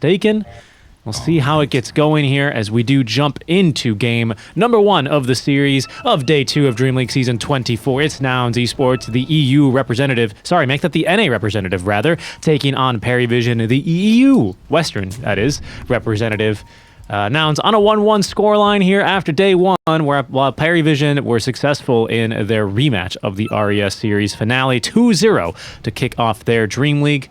mistaken. We'll see how it gets going here as we do jump into game number 1 of the series of day 2 of DreamLeague Season 24. It's Nouns Esports, the EU representative, sorry, make that the NA representative rather, taking on PARIVISION, the EU, Western, that is, representative. Nouns on a 1-1 scoreline here after day 1, while PARIVISION were successful in their rematch of the RES series finale 2-0 to kick off their DreamLeague.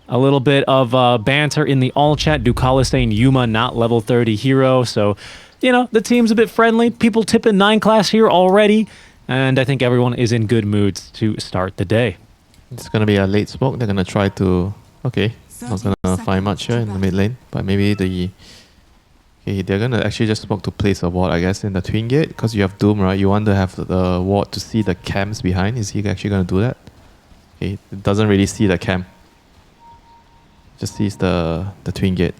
A little bit of banter in the all chat. Ducala saying Yuma not level 30 hero. So, you know, the team's a bit friendly. People tipping 9 class here already. And I think everyone is in good moods to start the day. It's going to be a late smoke. They're going to try to... Okay, not going to find much here in the mid lane. But maybe the... Okay, they're going to actually just smoke to place a ward, I guess, in the twin gate. Because you have Doom, right? You want to have the ward to see the camps behind. Is he actually going to do that? Okay, it doesn't really see the camp. Just sees the twin gate.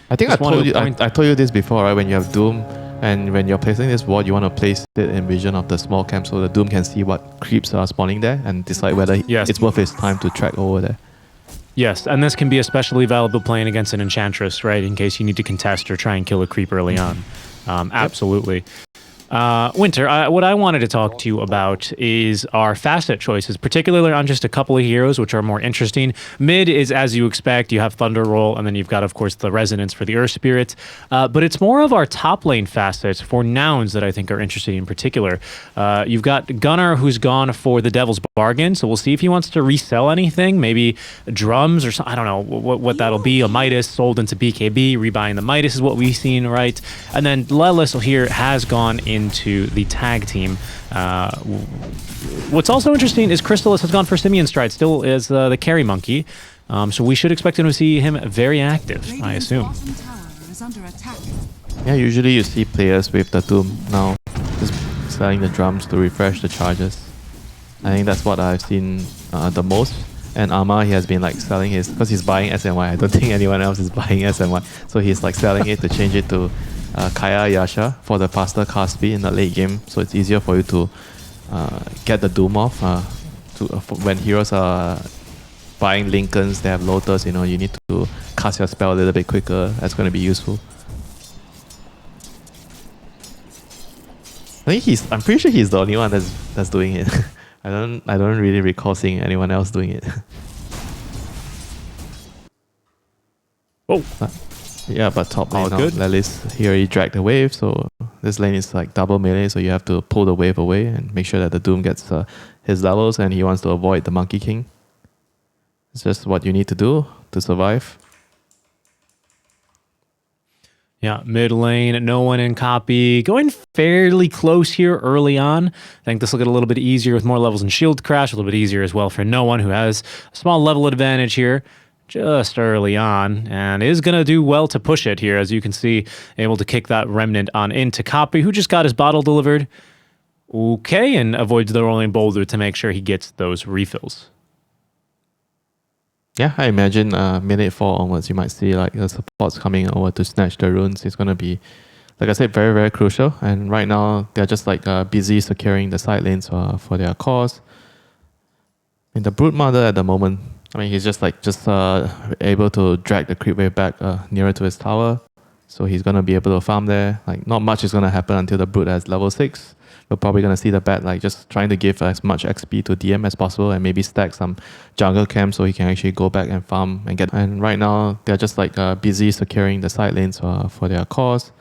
I think I told you this before, right? When you have Doom and when you're placing this ward, you want to place it in vision of the small camp so the Doom can see what creeps are spawning there and decide whether it's worth his time to track over there. Yes, and this can be especially valuable playing against an Enchantress, right? In case you need to contest or try and kill a creep early on. Absolutely. Winter, what I wanted to talk to you about is our facet choices, particularly on just a couple of heroes, which are more interesting. Mid is as you expect. You have Thunder Roll, and then you've got, of course, the Resonance for the Earth Spirits. But it's more of our top lane facets for Nouns that I think are interesting in particular. You've got Gunnar, who's gone for the Devil's Bargain, so we'll see if he wants to resell anything. Maybe drums or something. I don't know what that'll be. A Midas sold into BKB. Rebuying the Midas is what we've seen, right? And then Lelis here has gone into the tag team. What's also interesting is Crystallis has gone for Simeon Stride, still as the carry monkey. So we should expect to see him very active, I assume. Yeah, usually you see players with the Doom now just selling the drums to refresh the charges. I think that's what I've seen the most. And Arma, he has been like selling his, because he's buying SNY. I don't think anyone else is buying SNY. So he's like selling it to change it to Kaya Yasha for the faster cast speed in the late game, so it's easier for you to get the Doom off. When heroes are buying Lincolns, they have Lotus, you know, you need to cast your spell a little bit quicker. That's going to be useful. I'm pretty sure he's the only one that's doing it. I don't really recall seeing anyone else doing it. Oh. Yeah, but top lane now, Lelis, he already dragged the wave, so this lane is like double melee, so you have to pull the wave away and make sure that the Doom gets his levels, and he wants to avoid the Monkey King. It's just what you need to do to survive. Yeah, mid lane, no one in copy. Going fairly close here early on. I think this will get a little bit easier with more levels in Shield Crash, a little bit easier as well for no one who has a small level advantage here. Just early on, and is going to do well to push it here, as you can see, able to kick that Remnant on into Copy, who just got his bottle delivered. Okay, and avoids the rolling boulder to make sure he gets those refills. Yeah, I imagine minute 4 onwards, you might see like the supports coming over to snatch the runes. It's going to be, like I said, very, very crucial. And right now, they're just like busy securing the side lanes for their cause. In the Brood Mother at the moment, I mean, he's just able to drag the creep wave back nearer to his tower. So he's going to be able to farm there. Like, not much is going to happen until the Brood has level 6. We're probably going to see the bat like just trying to give as much XP to DM as possible and maybe stack some jungle camp so he can actually go back and farm and get... And right now, they're just like busy securing the side lanes for their cause.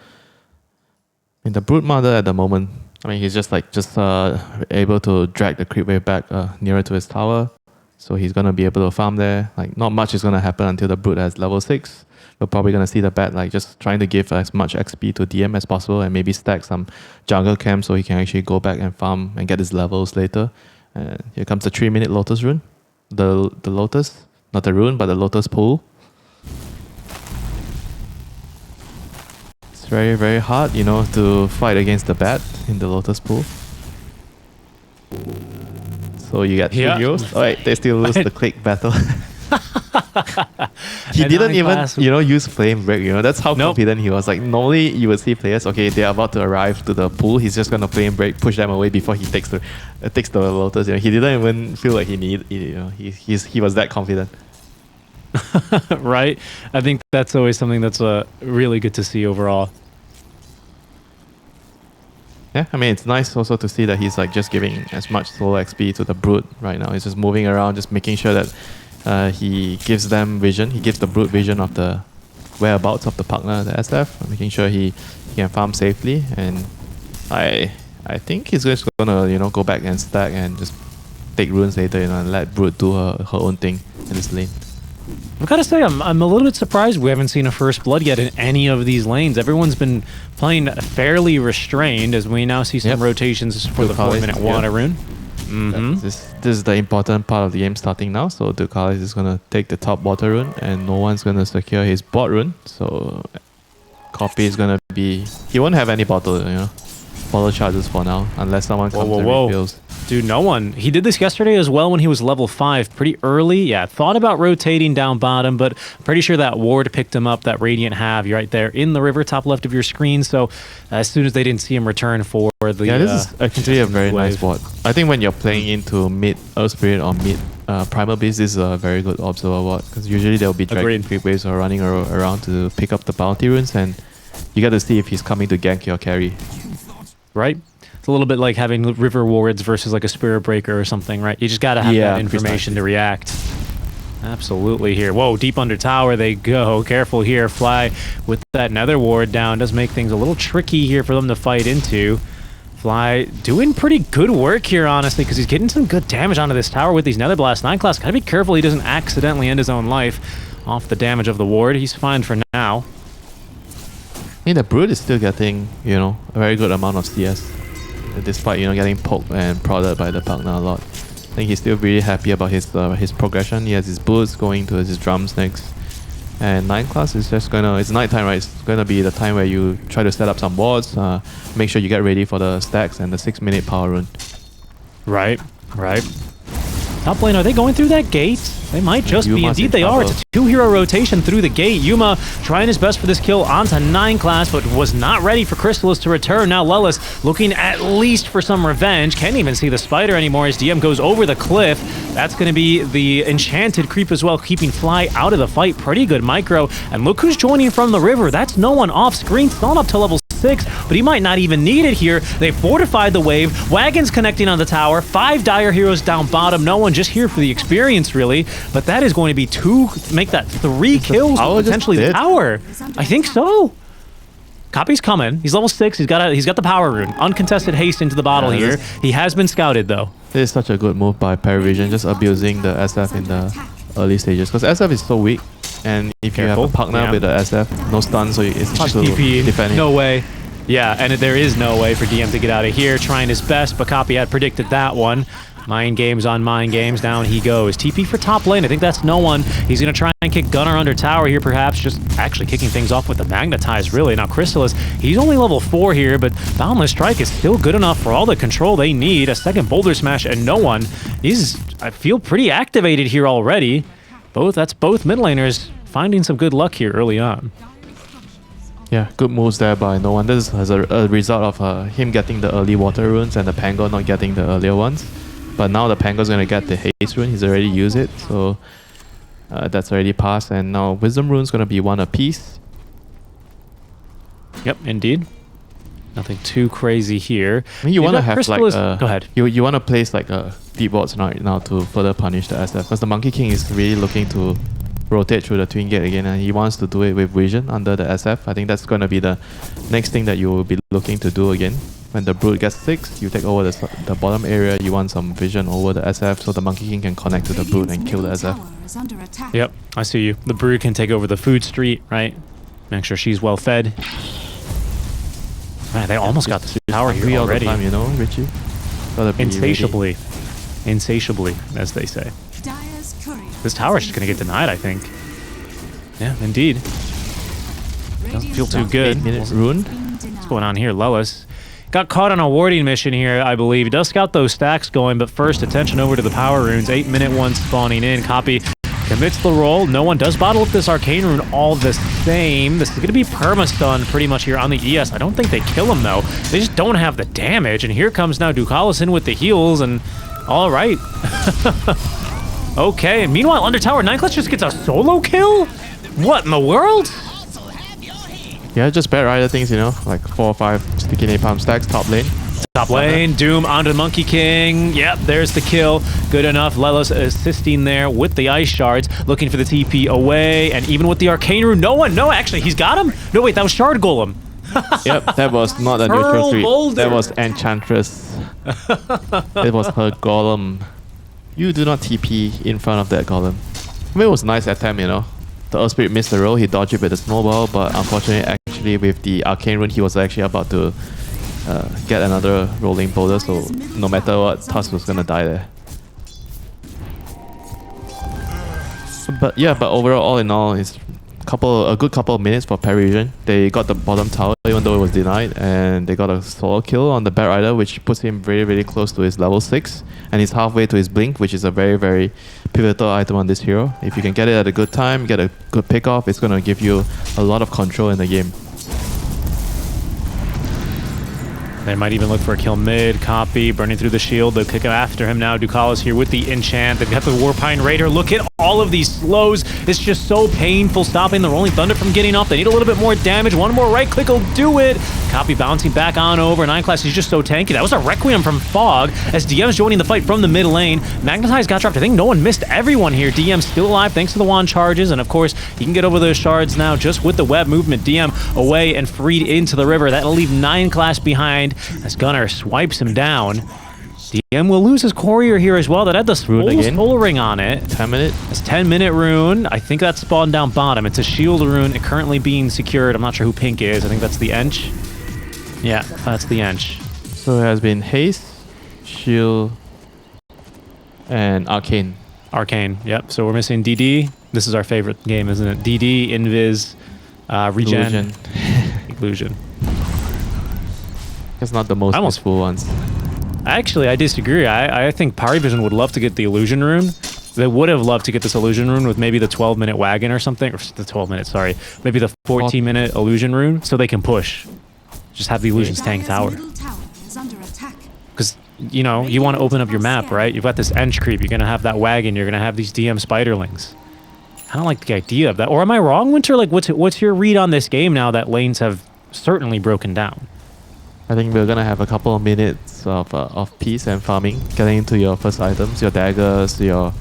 In the Brood Mother at the moment, I mean, he's just able to drag the creep wave back nearer to his tower. So he's going to be able to farm there. Like, not much is going to happen until the Brood has level 6. We're probably going to see the bat like just trying to give as much XP to DM as possible and maybe stack some jungle camp so he can actually go back and farm and get his levels later. And here comes the 3-minute Lotus rune. The Lotus, not the rune, but the Lotus pool. It's very, very hard, you know, to fight against the bat in the Lotus pool. So you get 3 heroes. Alright, they still lose the click battle. He didn't even, you know, use Flame Break, you know. That's how confident he was. Like, normally you would see players, okay, they're about to arrive to the pool, he's just gonna Flame Break, push them away before he takes the Lotus. You know, he didn't even feel like he was that confident. Right? I think that's always something that's really good to see overall. Yeah, I mean, it's nice also to see that he's like just giving as much solo XP to the Brute right now. He's just moving around, just making sure that he gives them vision. He gives the Brute vision of the whereabouts of the partner, the SF, making sure he can farm safely. And I think he's just gonna go back and stack and just take runes later, and let Brute do her own thing in this lane. I've got to say, I'm a little bit surprised we haven't seen a first blood yet in any of these lanes. Everyone's been playing fairly restrained as we now see some rotations for the 4-minute water rune. This is the important part of the game starting now. So Ducalis is going to take the top water rune and no one's going to secure his bot rune. So Copy is going to be... He won't have any bottle, bottle charges for now unless someone comes and refills. Dude, no one. He did this yesterday as well when he was level 5, pretty early. Yeah, thought about rotating down bottom, but pretty sure that ward picked him up, that Radiant Have. You're right there in the river, top left of your screen. So as soon as they didn't see him return for the... Yeah, this is actually a very nice ward. I think when you're playing into mid Earth Spirit or mid Primal Beast, this is a very good observer ward, because usually there will be Dragon Creep waves or running around to pick up the bounty runes, and you got to see if he's coming to gank your carry. Right? It's a little bit like having river wards versus like a Spirit Breaker or something, right? You just got to have that information to react. Absolutely here. Whoa, deep under tower they go. Careful here. Fly with that nether ward down does make things a little tricky here for them to fight into. Fly doing pretty good work here, honestly, because he's getting some good damage onto this tower with these nether blasts. 9 class, gotta be careful he doesn't accidentally end his own life off the damage of the ward. He's fine for now. I mean, the Brute is still getting, a very good amount of CS. Despite, getting poked and prodded by the partner a lot. I think he's still really happy about his progression. He has his boots going to his drums next. And 9 class is just it's nighttime, right? It's gonna be the time where you try to set up some wards, make sure you get ready for the stacks and the 6-minute power rune. Right. Top lane, are they going through that gate? They might just be. Indeed they are. It's a 2-hero rotation through the gate. Yuma trying his best for this kill onto 9 class, but was not ready for Crystallis to return. Now Lelis looking at least for some revenge. Can't even see the spider anymore as DM goes over the cliff. That's going to be the enchanted creep as well, keeping Fly out of the fight. Pretty good micro. And look who's joining from the river. That's no one off screen. Still up to level 6, but he might not even need it here. They fortified the wave. Wagons connecting on the tower. 5 dire heroes down bottom. No one just here for the experience, really. But that is going to be make that 3 kills potentially the tower. I think so. Copy's coming. He's level 6. He's got the power rune. Uncontested haste into the bottle here. He has been scouted though. This is such a good move by PARIVISION, just abusing the SF in the early stages, because SF is so weak, and if you have a partner with the SF, no stun, so it's hard to defend him. No way. Yeah, and there is no way for DM to get out of here. Trying his best, but Copy had predicted that one. Mind games on mind games. Down he goes. TP for top lane. I think that's no one. He's going to try and kick Gunnar under tower here, perhaps. Just actually kicking things off with the Magnetize, really. Now, Crystallis, he's only level 4 here, but Boundless Strike is still good enough for all the control they need. A second Boulder Smash and no one. I feel pretty activated here already. That's both mid laners finding some good luck here early on. Yeah, good moves there by no one. This is a result of him getting the early water runes and the Pango not getting the earlier ones. But now the Pango's going to get the haste rune. He's already used it, so that's already passed. And now Wisdom rune's going to be 1 apiece. Yep, indeed. Nothing too crazy here. I mean, you want to have like go ahead. You want to place like deep wards right now to further punish the SF, because the Monkey King is really looking to rotate through the Twin Gate again, and he wants to do it with vision under the SF. I think that's going to be the next thing that you will be looking to do again. When the Brute gets 6, you take over the bottom area, you want some vision over the SF so the Monkey King can connect to the Brute and kill the SF. Yep, I see you. The Brute can take over the food street, right? Make sure she's well fed. Man, they almost got the tower here already. All the time, Richie? Insatiably. Insatiably, as they say. This tower's just going to get denied, I think. Yeah, indeed. Doesn't feel too good. 8-minute rune. What's going on here? Lelis got caught on a warding mission here, I believe. He does scout those stacks going, but first, attention over to the power runes. 8-minute one spawning in. Copy commits the roll. No one does bottle up this arcane rune all the same. This is going to be perma-stun pretty much here on the ES. I don't think they kill him, though. They just don't have the damage. And here comes now Ducalis in with the heals, and all right. Okay, and meanwhile, under tower, Nineclass just gets a solo kill? What in the world? Yeah, just bad rider things, you know, like 4 or 5 sticky napalm stacks, top lane. Top lane, Doom onto the Monkey King. Yep, there's the kill. Good enough. Lella's assisting there with the Ice Shards, looking for the TP away, and even with the Arcane Rune, no, actually, he's got him? No, wait, that was Shard Golem. Yep, that was not a neutral street. Boulder. That was Enchantress. It was her Golem. You do not TP in front of that Golem. I mean, it was a nice attempt, you know. The Earth Spirit missed the roll, he dodged it with a snowball, but unfortunately, actually, with the Arcane Rune, he was actually about to get another rolling boulder, so no matter what, Tusk was gonna die there. But yeah, but overall, all in all, it's a good couple of minutes for PARIVISION. They got the bottom tower, even though it was denied, and they got a solo kill on the Bat Rider, which puts him very, very close to his level 6, and he's halfway to his Blink, which is a very, very pivotal item on this hero. If you can get it at a good time, get a good pick off, it's gonna give you a lot of control in the game. They might even look for a kill mid. Copy, burning through the shield. They'll kick after him now. Ducalis here with the enchant. They've got the Warpine Raider. Look at all of these slows. It's just so painful stopping the Rolling Thunder from getting off. They need a little bit more damage. One more right click will do it. Copy bouncing back on over. Nineclass is just so tanky. That was a Requiem from Fog as DM's joining the fight from the mid lane. Magnetize got dropped. I think no one missed everyone here. DM still alive thanks to the wand charges. And of course, he can get over those shards now just with the web movement. DM away and freed into the river. That'll leave Nineclass behind as Gunnar swipes him down. DM will lose his courier here as well. That had the soul ring on it. 10 minute. It's 10-minute rune. I think that's spawned down bottom. It's a shield rune currently being secured. I'm not sure who pink is. I think that's the Ench. Yeah, that's the Ench. So it has been Haste, Shield, and Arcane. Arcane, yep. So we're missing DD. This is our favorite game, isn't it? DD, Invis, Regen, Illusion. It's not the most useful ones. Actually, I disagree. I think PARIVISION would love to get the Illusion Rune. They would have loved to get this Illusion Rune with maybe the 12-minute wagon or something. Or the 12 minutes, sorry. Maybe the 14-minute Illusion Rune so they can push. Just have the Illusions tank tower. Because, you know, you want to open up your map, right? You've got this Ench creep. You're going to have that wagon. You're going to have these DM Spiderlings. I don't like the idea of that. Or am I wrong, Winter? Like, what's your read on this game now that lanes have certainly broken down? I think we're gonna have a couple of minutes of peace and farming, getting into your first items, your daggers, your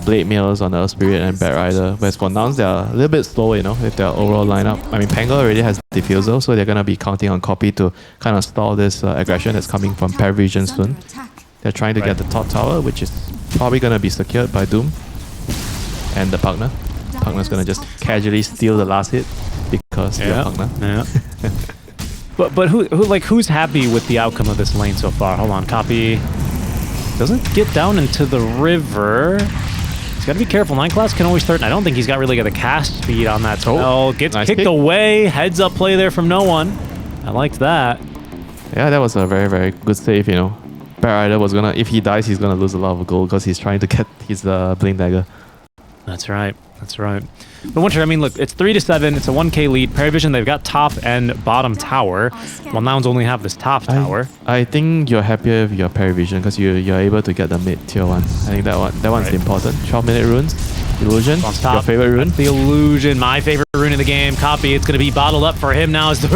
blade mails on the Earth Spirit and Bat Rider. Whereas for Nouns, they're a little bit slower, you know, with their overall lineup. I mean, Pango already has Diffusal, so they're gonna be counting on Copy to kind of stall this aggression that's coming from PARIVISION soon. They're trying to get the top tower, which is probably gonna be secured by Doom and the Pugner. Pugner's gonna just casually steal the last hit because they're Pugner. Yeah. But who's happy with the outcome of this lane so far? Hold on, Copy doesn't get down into the river. He's got to be careful. Nineclass can always threaten. I don't think he's really got the cast speed on that spell. Gets nice kicked away. Heads up play there from no one. I liked that. Yeah, that was a very, very good save, you know. Bat Rider was gonna, if he dies, he's gonna lose a lot of gold because he's trying to get his Blink Dagger. That's right. That's right. But Winter, I mean, look, it's 3-7. It's a 1k lead. PARIVISION, they've got top and bottom tower, while Nouns only have this top tower. I think you're happier with your PARIVISION because you're able to get the mid tier one. I think that one's important. 12-minute runes. Illusion, your favorite rune? The Illusion, my favorite rune in the game. Copy, it's going to be bottled up for him now as the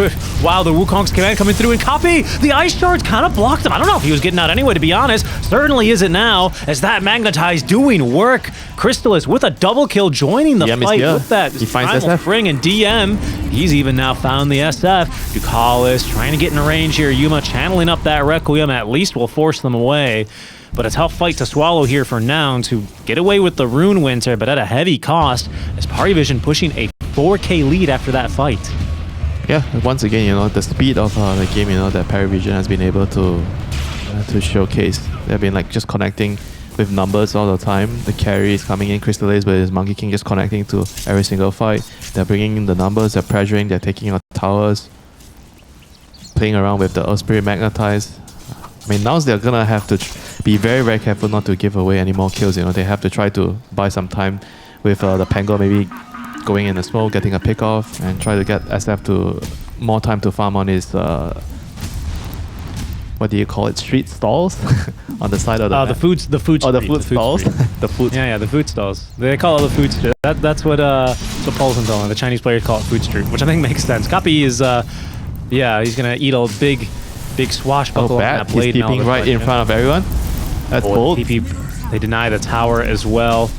Wilder Wukong's command coming through. And Copy, the Ice Shards kind of blocked him. I don't know if he was getting out anyway, to be honest. Certainly isn't now, as that Magnetize doing work. Crystallis with a double kill joining the fight with that. He finds SF. Ring, and DM, he's even now found the SF. Ducalis trying to get in range here. Yuma channeling up that Requiem, at least will force them away. But a tough fight to swallow here for Nouns, who get away with the rune, Winter, but at a heavy cost, as PARIVISION pushing a 4k lead after that fight. Yeah, once again, you know, the speed of the game, you know, that PARIVISION has been able to showcase. They've been like just connecting with numbers all the time. The carry is coming in, Crystallis with his Monkey King just connecting to every single fight. They're bringing in the numbers, they're pressuring, they're taking out towers, playing around with the Earth Spirit Magnetize. I mean, now they're gonna have to be very, very careful not to give away any more kills. You know, they have to try to buy some time with the Pango maybe going in the smoke, getting a pick off, and try to get SF to more time to farm on his what do you call it? Street stalls on the side of the the food Oh, the street, food stalls. street. The food. Yeah, the food stalls. They call it the food street. That's what Paulson told me. The Chinese players call it food street, which I think makes sense. Copy is yeah, he's gonna eat a big swashbuckle Oh, on bad. that blade. He's keeping right in front of everyone. That's bold. They deny the tower as well.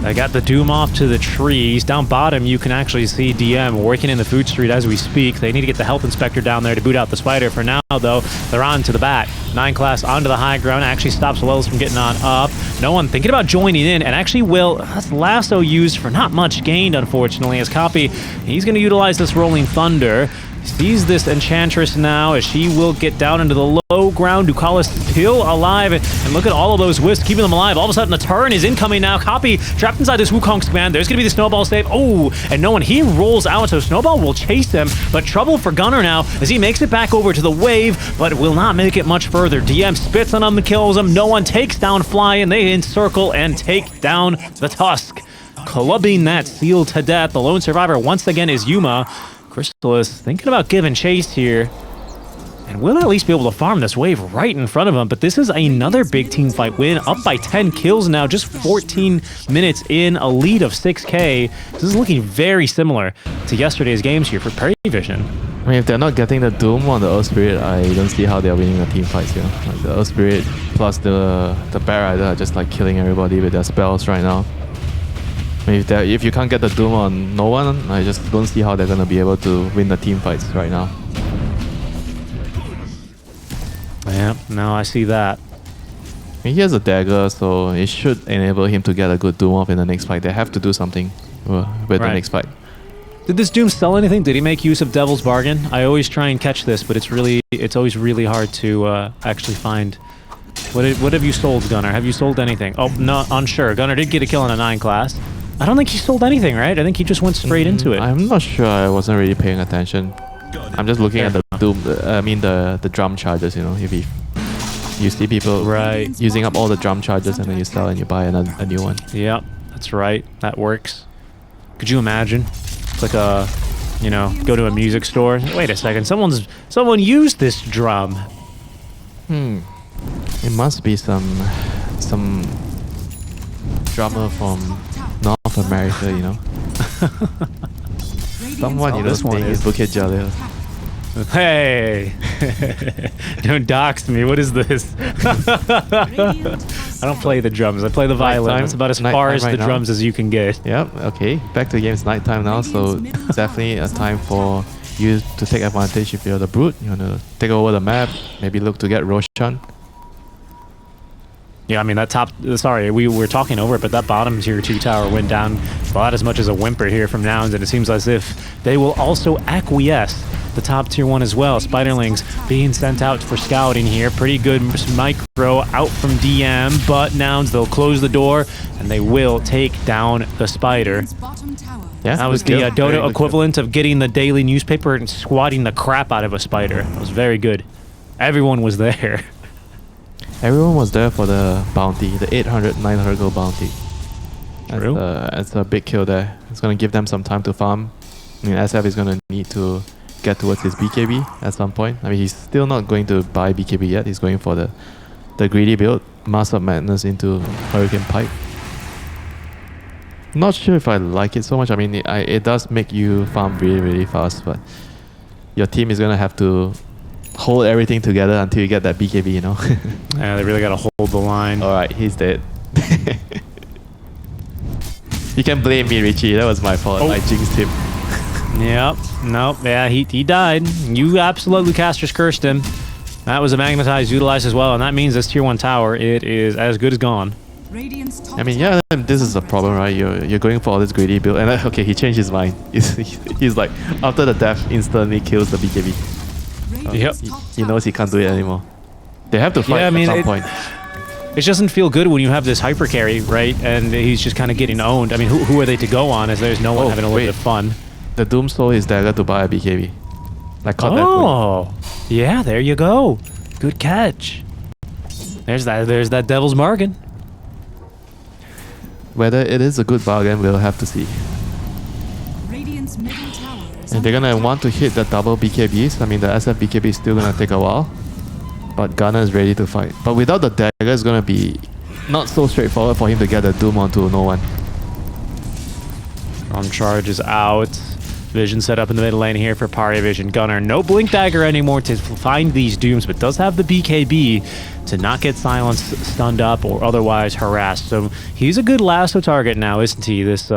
I got the Doom off to the trees. Down bottom, you can actually see DM working in the food street as we speak. They need to get the health inspector down there to boot out the spider. For now, though, they're on to the back. 9 class onto the high ground. Actually stops Wells from getting on up. No one thinking about joining in. And actually will. That's lasso used for not much gained, unfortunately, as Copy. He's going to utilize this Rolling Thunder. Sees this Enchantress now as she will get down into the low ground. Ducalis still alive. And look at all of those wisps keeping them alive. All of a sudden, the turn is incoming now. Copy trapped inside this Wukong's command. There's going to be the Snowball save. Oh, and no one. He rolls out, so Snowball will chase him. But trouble for Gunner now as he makes it back over to the wave, but will not make it much further. DM spits on him and kills him. No one takes down Fly, and they encircle and take down the Tusk. Clubbing that seal to death. The lone survivor once again is Yuma. Crystal is thinking about giving chase here, and will at least be able to farm this wave right in front of him. But this is another big team fight win, up by 10 kills now, just 14 minutes in, a lead of 6k. This is looking very similar to yesterday's games here for PARIVISION. I mean, if they're not getting the Doom on the Earth Spirit, I don't see how they're winning the team fights here. Like the Earth Spirit plus the Bear Rider are just like killing everybody with their spells right now. I mean, if you can't get the Doom on no one, I just don't see how they're gonna be able to win the team fights right now. Yeah, no, I see that. I mean, he has a dagger, so it should enable him to get a good Doom off in the next fight. They have to do something with the next fight. Did this Doom sell anything? Did he make use of Devil's Bargain? I always try and catch this, but it's always really hard to actually find. What have you sold, Gunner? Have you sold anything? Oh, no, unsure. Gunner did get a kill in a 9 class. I don't think he sold anything, right? I think he just went straight into it. I'm not sure. I wasn't really paying attention. I'm just looking at the Doom. I mean the drum charges. You know, if you see people using up all the drum charges and then you sell and you buy a new one. Yeah, that's right. That works. Could you imagine? It's like a, you know, go to a music store. Wait a second. Someone used this drum. It must be some drummer from North America, you know. Someone, you know, staying in Bukit Jalil. Hey! Don't dox me. What is this? I don't play the drums. I play the violin. That's about as far as the drums as you can get. Yep, okay. Back to the game. It's nighttime now, so definitely a time for you to take advantage if you're the Brute. You want to take over the map, maybe look to get Roshan. Yeah, I mean, that top... Sorry, we were talking over it, but that bottom tier 2 tower went down about as much as a whimper here from Nouns, and it seems as if they will also acquiesce the top tier 1 as well. Spiderlings being sent out for scouting here. Pretty good micro out from DM, but Nouns, they'll close the door, and they will take down the spider. Yeah, that was the Dota equivalent of getting the daily newspaper and squatting the crap out of a spider. That was very good. Everyone was there. Everyone was there for the bounty, the 800, 900 gold bounty. True. That's a big kill there. It's going to give them some time to farm. I mean, SF is going to need to get towards his BKB at some point. I mean, he's still not going to buy BKB yet. He's going for the greedy build, Master of Madness into Hurricane Pipe. Not sure if I like it so much. I mean, it does make you farm really, really fast, but your team is going to have to hold everything together until you get that BKB, you know. Yeah, they really got to hold the line. Alright, he's dead. You can blame me, Richie. That was my fault. I jinxed him. Yep. Nope. Yeah, he died. You absolutely casters cursed him. That was a magnetized utilized as well, and that means this tier 1 tower, it is as good as gone. I mean, yeah, this is a problem, right? You're going for all this greedy build, and okay, he changed his mind. He's like, after the death, instantly kills the BKB. Yep. He knows he can't do it anymore. They have to fight at some point. It doesn't feel good when you have this hyper carry, right? And he's just kind of getting owned. I mean, who are they to go on as there's no one having a little bit of fun? The Doom stole his dagger to buy a BKB. I caught that. Oh, yeah, there you go. Good catch. There's that devil's bargain. Whether it is a good bargain, we'll have to see. And they're gonna want to hit the double BKBs. I mean, the SF BKB is still gonna take a while. But Gunner is ready to fight. But without the dagger, it's gonna be not so straightforward for him to get the Doom onto no one. Storm Charge is out. Vision set up in the mid lane here for PARIVISION. Gunner, no Blink Dagger anymore to find these Dooms, but does have the BKB to not get silenced, stunned up, or otherwise harassed. So he's a good lasso target now, isn't he, this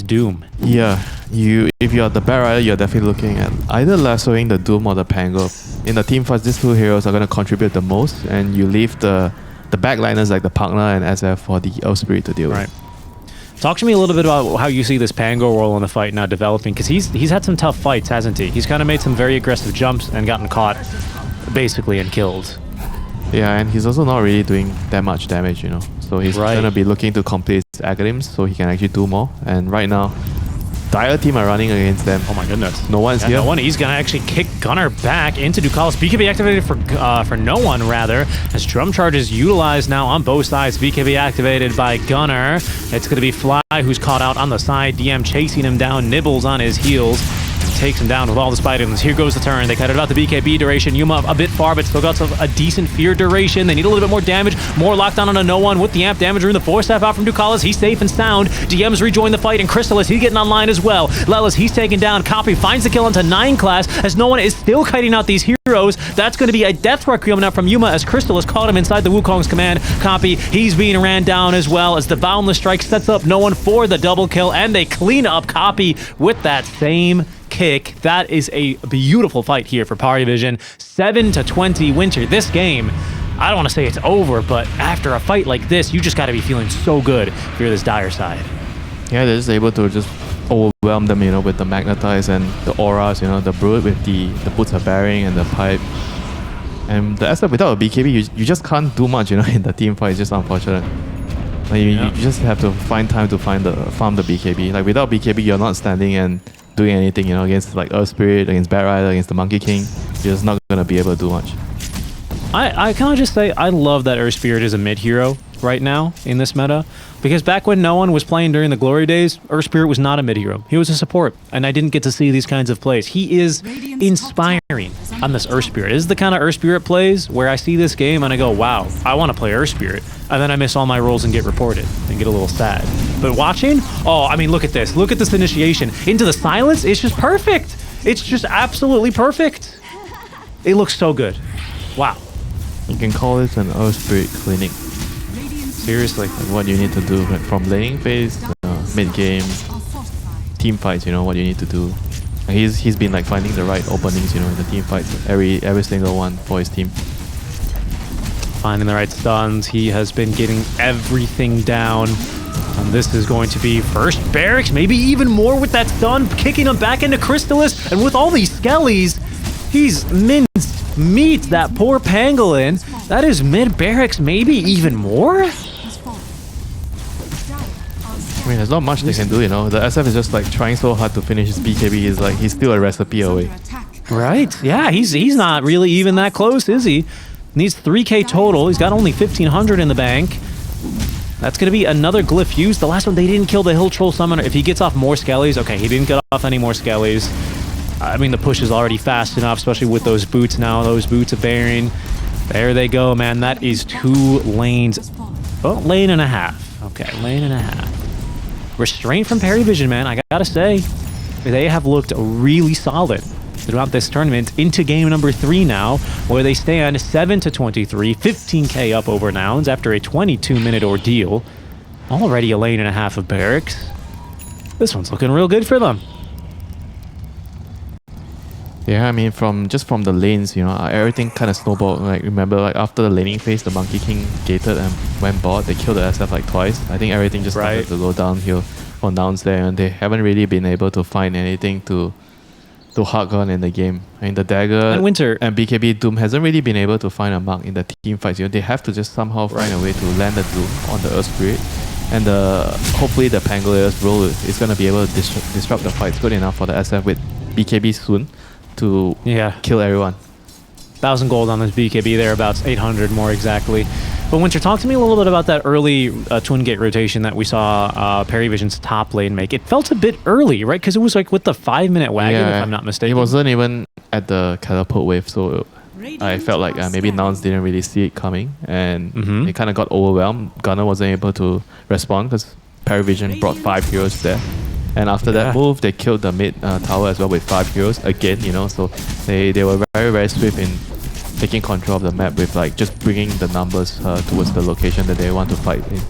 Doom? Yeah, if you're the Bat Rider, you're definitely looking at either lassoing the Doom or the Pango. In the team fights, these two heroes are going to contribute the most, and you leave the backliners like the Pugna and SF for the Earth Spirit to deal with. Talk to me a little bit about how you see this Pango role in the fight now developing, because he's had some tough fights, hasn't he? He's kind of made some very aggressive jumps and gotten caught, basically, and killed. Yeah, and he's also not really doing that much damage, you know. So he's gonna be looking to complete his Agadims so he can actually do more. And right now, Dire team are running against them. Oh my goodness. No one's here. No one. He's gonna actually kick Gunner back into Ducalis. BKB activated for no one, rather, as Drum Charge is utilized now on both sides. BKB activated by Gunner. It's gonna be Fly who's caught out on the side. DM chasing him down, nibbles on his heels. Takes him down with all the Spiders. Here goes the turn. They cut it out the BKB duration. Yuma a bit far, but still got a decent fear duration. They need a little bit more damage. More lockdown on a no one with the amp damage room. The Force Staff out from Ducalis. He's safe and sound. DM's rejoined the fight, and Crystallis, he's getting online as well. Lelis, he's taken down. Copy finds the kill into 9 class, as no one is still kiting out these heroes. That's going to be a death requiem out from Yuma, as Crystallis caught him inside the Wukong's command. Copy, he's being ran down as well, as the Boundless Strike sets up no one for the double kill, and they clean up Copy with that same kick. That is a beautiful fight here for PARIVISION. 7-20 Winter. This game, I don't want to say it's over, but after a fight like this, you just got to be feeling so good if you're this Dire side. Yeah, they're just able to just overwhelm them, you know, with the Magnetize and the auras, you know, the Brood with the Boots of Bearing and the Pipe. And the SF without a BKB, you just can't do much, you know, in the team fight. It's just unfortunate. Like you just have to find time to farm the BKB. Like without BKB, you're not standing and doing anything, you know, against like Earth Spirit, against Bat Rider, against the Monkey King. You're just not gonna be able to do much. I kind of just say I love that Earth Spirit is a mid hero right now in this meta, because back when no one was playing during the glory days, Earth Spirit was not a mid hero. He was a support, and I didn't get to see these kinds of plays. He is inspiring on this Earth Spirit. This is the kind of Earth Spirit plays where I see this game and I go, wow, I want to play Earth Spirit, and then I miss all my rolls and get reported and get a little sad. But watching, oh, I mean, look at this. Look at this initiation into the silence. It's just perfect. It's just absolutely perfect. It looks so good. Wow. You can call this an Earth Spirit clinic. Seriously. Like what you need to do, like from laning phase, mid game, team fights. You know what you need to do. And he's been like finding the right openings, you know, in the team fights. Every single one for his team. Finding the right stuns. He has been getting everything down. And this is going to be first Barracks, maybe even more with that stun, kicking him back into Crystallis. And with all these skellies, he's minced meat, that poor Pangolin. That is mid Barracks, maybe even more? I mean, there's not much they can do, you know. The SF is just like trying so hard to finish his BKB. He's still a recipe away. Right. Yeah, he's not really even that close, is he? Needs 3k total. He's got only 1,500 in the bank. That's going to be another glyph used. The last one, they didn't kill the Hill Troll Summoner. If he gets off more Skellies, okay, he didn't get off any more Skellies. I mean, the push is already fast enough, especially with those boots now, those Boots of Bearing. There they go, man. That is 2 lanes. Oh, lane and a half. Okay, lane and a half. Restraint from PARIVISION, man. I gotta say, they have looked really solid throughout this tournament into game number 3 now, where they stand 7-23, 15k up over Nouns after a 22-minute ordeal. Already a lane and a half of Barracks. This one's looking real good for them. Yeah, I mean, from the lanes, you know, everything kind of snowballed. Like, remember, like after the laning phase, the Monkey King gated and went bot. They killed the SF like twice. I think everything just started to go downhill for Nouns there, and they haven't really been able to find anything to hug on in the game. I mean, the dagger and Winter and BKB Doom hasn't really been able to find a mark in the team fights. You know, they have to just somehow find a way to land the Doom on the Earth Spirit, and hopefully the Pangoliers role is going to be able to disrupt the fights good enough for the SF with BKB soon to kill everyone. 1,000 gold on this BKB, thereabouts 800 more exactly. But Winter, talk to me a little bit about that early twin gate rotation that we saw PARIVISION's top lane make. It felt a bit early, right? Because it was like with the 5-minute wagon, if I'm not mistaken. It wasn't even at the catapult wave, so I felt like maybe Nouns didn't really see it coming, and they kind of got overwhelmed. Gunner wasn't able to respond because PARIVISION brought 5 heroes there. And after that move, they killed the mid tower as well with 5 heroes again, you know. So they were very, very swift in taking control of the map with like just bringing the numbers towards the location that they want to fight in.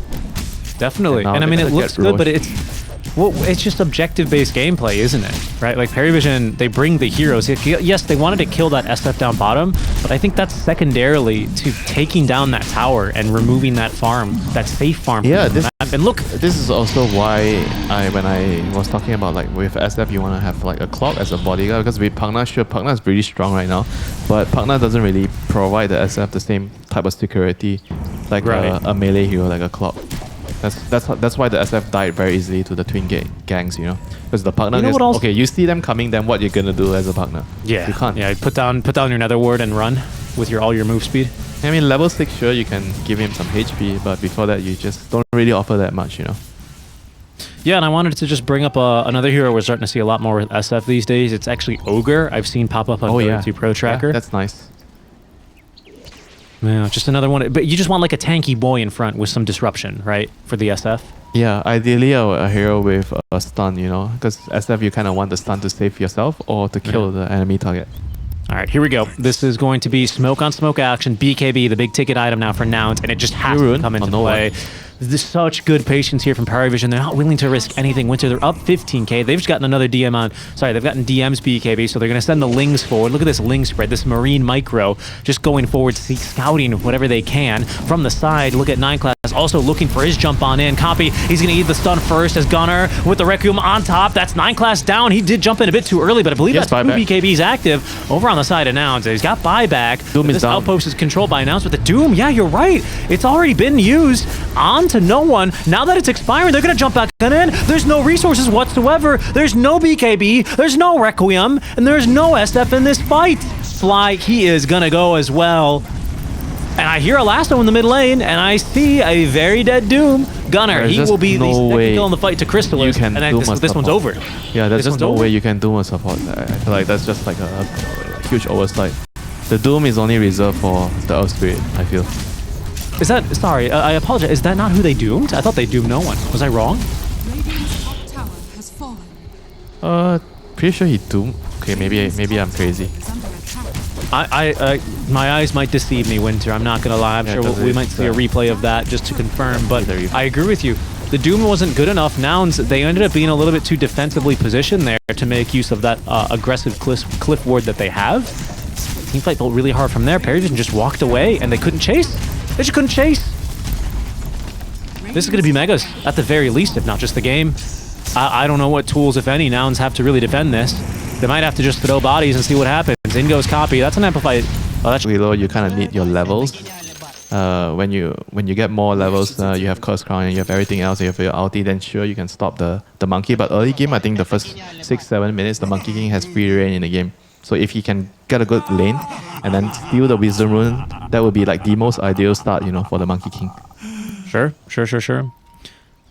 Definitely. And I mean, it looks good, but it's just objective-based gameplay, isn't it? Right? Like PARIVISION, they bring the heroes. Yes, they wanted to kill that SF down bottom, but I think that's secondarily to taking down that tower and removing that farm, that safe farm. Yeah, and look, this is also why when I was talking about like with SF, you want to have like a clock as a bodyguard, because with Pagna, sure, Pagna is really strong right now, but Pagna doesn't really provide the SF the same type of security like a melee hero like a clock. That's why the SF died very easily to the twin gangs, you know, because the partner is okay. You see them coming, then what you're gonna do as a partner? Yeah, you can't. Yeah, put down your nether ward and run with all your move speed. I mean, level 6, sure, you can give him some HP, but before that, you just don't really offer that much, you know. Yeah, and I wanted to just bring up another hero we're starting to see a lot more with SF these days. It's actually Ogre. I've seen pop up on Dota2 Pro Tracker. Yeah, that's nice. Yeah, just another one. But you just want like a tanky boy in front with some disruption, right? For the SF. Yeah, ideally a hero with a stun, you know, because SF you kind of want the stun to save yourself or to kill the enemy target. All right, here we go. This is going to be smoke on smoke action. BKB, the big ticket item now for Nouns, and it just has to come into play. There's such good patience here from PARIVISION. They're not willing to risk anything. Winter, they're up 15k. They've just gotten another DM on. Sorry, they've gotten DM's BKB, so they're going to send the Lings forward. Look at this Ling spread, this Marine Micro, just going forward, scouting whatever they can. From the side, look at 9 class, also looking for his jump on in. Copy, he's going to eat the stun first as Gunner with the Requiem on top. That's 9 class down. He did jump in a bit too early, but I believe that's 2 BKBs active over on the side of Nouns. He's got buyback. Doom is this down. outpost is controlled by Nouns with the Doom. Yeah, you're right. It's already been used onto no one. Now that it's expiring, they're going to jump back in. There's no resources whatsoever. There's no BKB. There's no Requiem. And there's no SF in this fight. Fly, he is going to go as well. And I hear a lasso in the mid lane, and I see a very dead Doom. Gunner, he will be the second kill in the fight to Crystallis, and this one's over. Yeah, there's just no way you can Doom a support. I feel like that's just like a huge oversight. The Doom is only reserved for the Earth Spirit, I feel. Is that, sorry, I apologize, is that not who they doomed? I thought they doomed no one. Was I wrong? Pretty sure he doomed. Okay, maybe I'm crazy. My eyes might deceive me, Winter. I'm not gonna lie. I'm sure we might see a replay of that just to confirm. But I agree with you. The Doom wasn't good enough. Nouns, they ended up being a little bit too defensively positioned there to make use of that aggressive cliff ward that they have. Teamfight felt really hard from there. PARIVISION just walked away, and they couldn't chase. They just couldn't chase. This is gonna be Megas at the very least, if not just the game. I don't know what tools, if any, Nouns have to really defend this. They might have to just throw bodies and see what happens. In goes Copy. That's an amplified. Oh, that's reload. You kind of need your levels. When you get more levels, you have Curse Crown and you have everything else. You have your ulti. Then sure you can stop the monkey. But early game, I think the first 6-7 minutes, the Monkey King has free reign in the game. So if he can get a good lane and then steal the Wisdom Rune, that would be like the most ideal start, you know, for the Monkey King. Sure.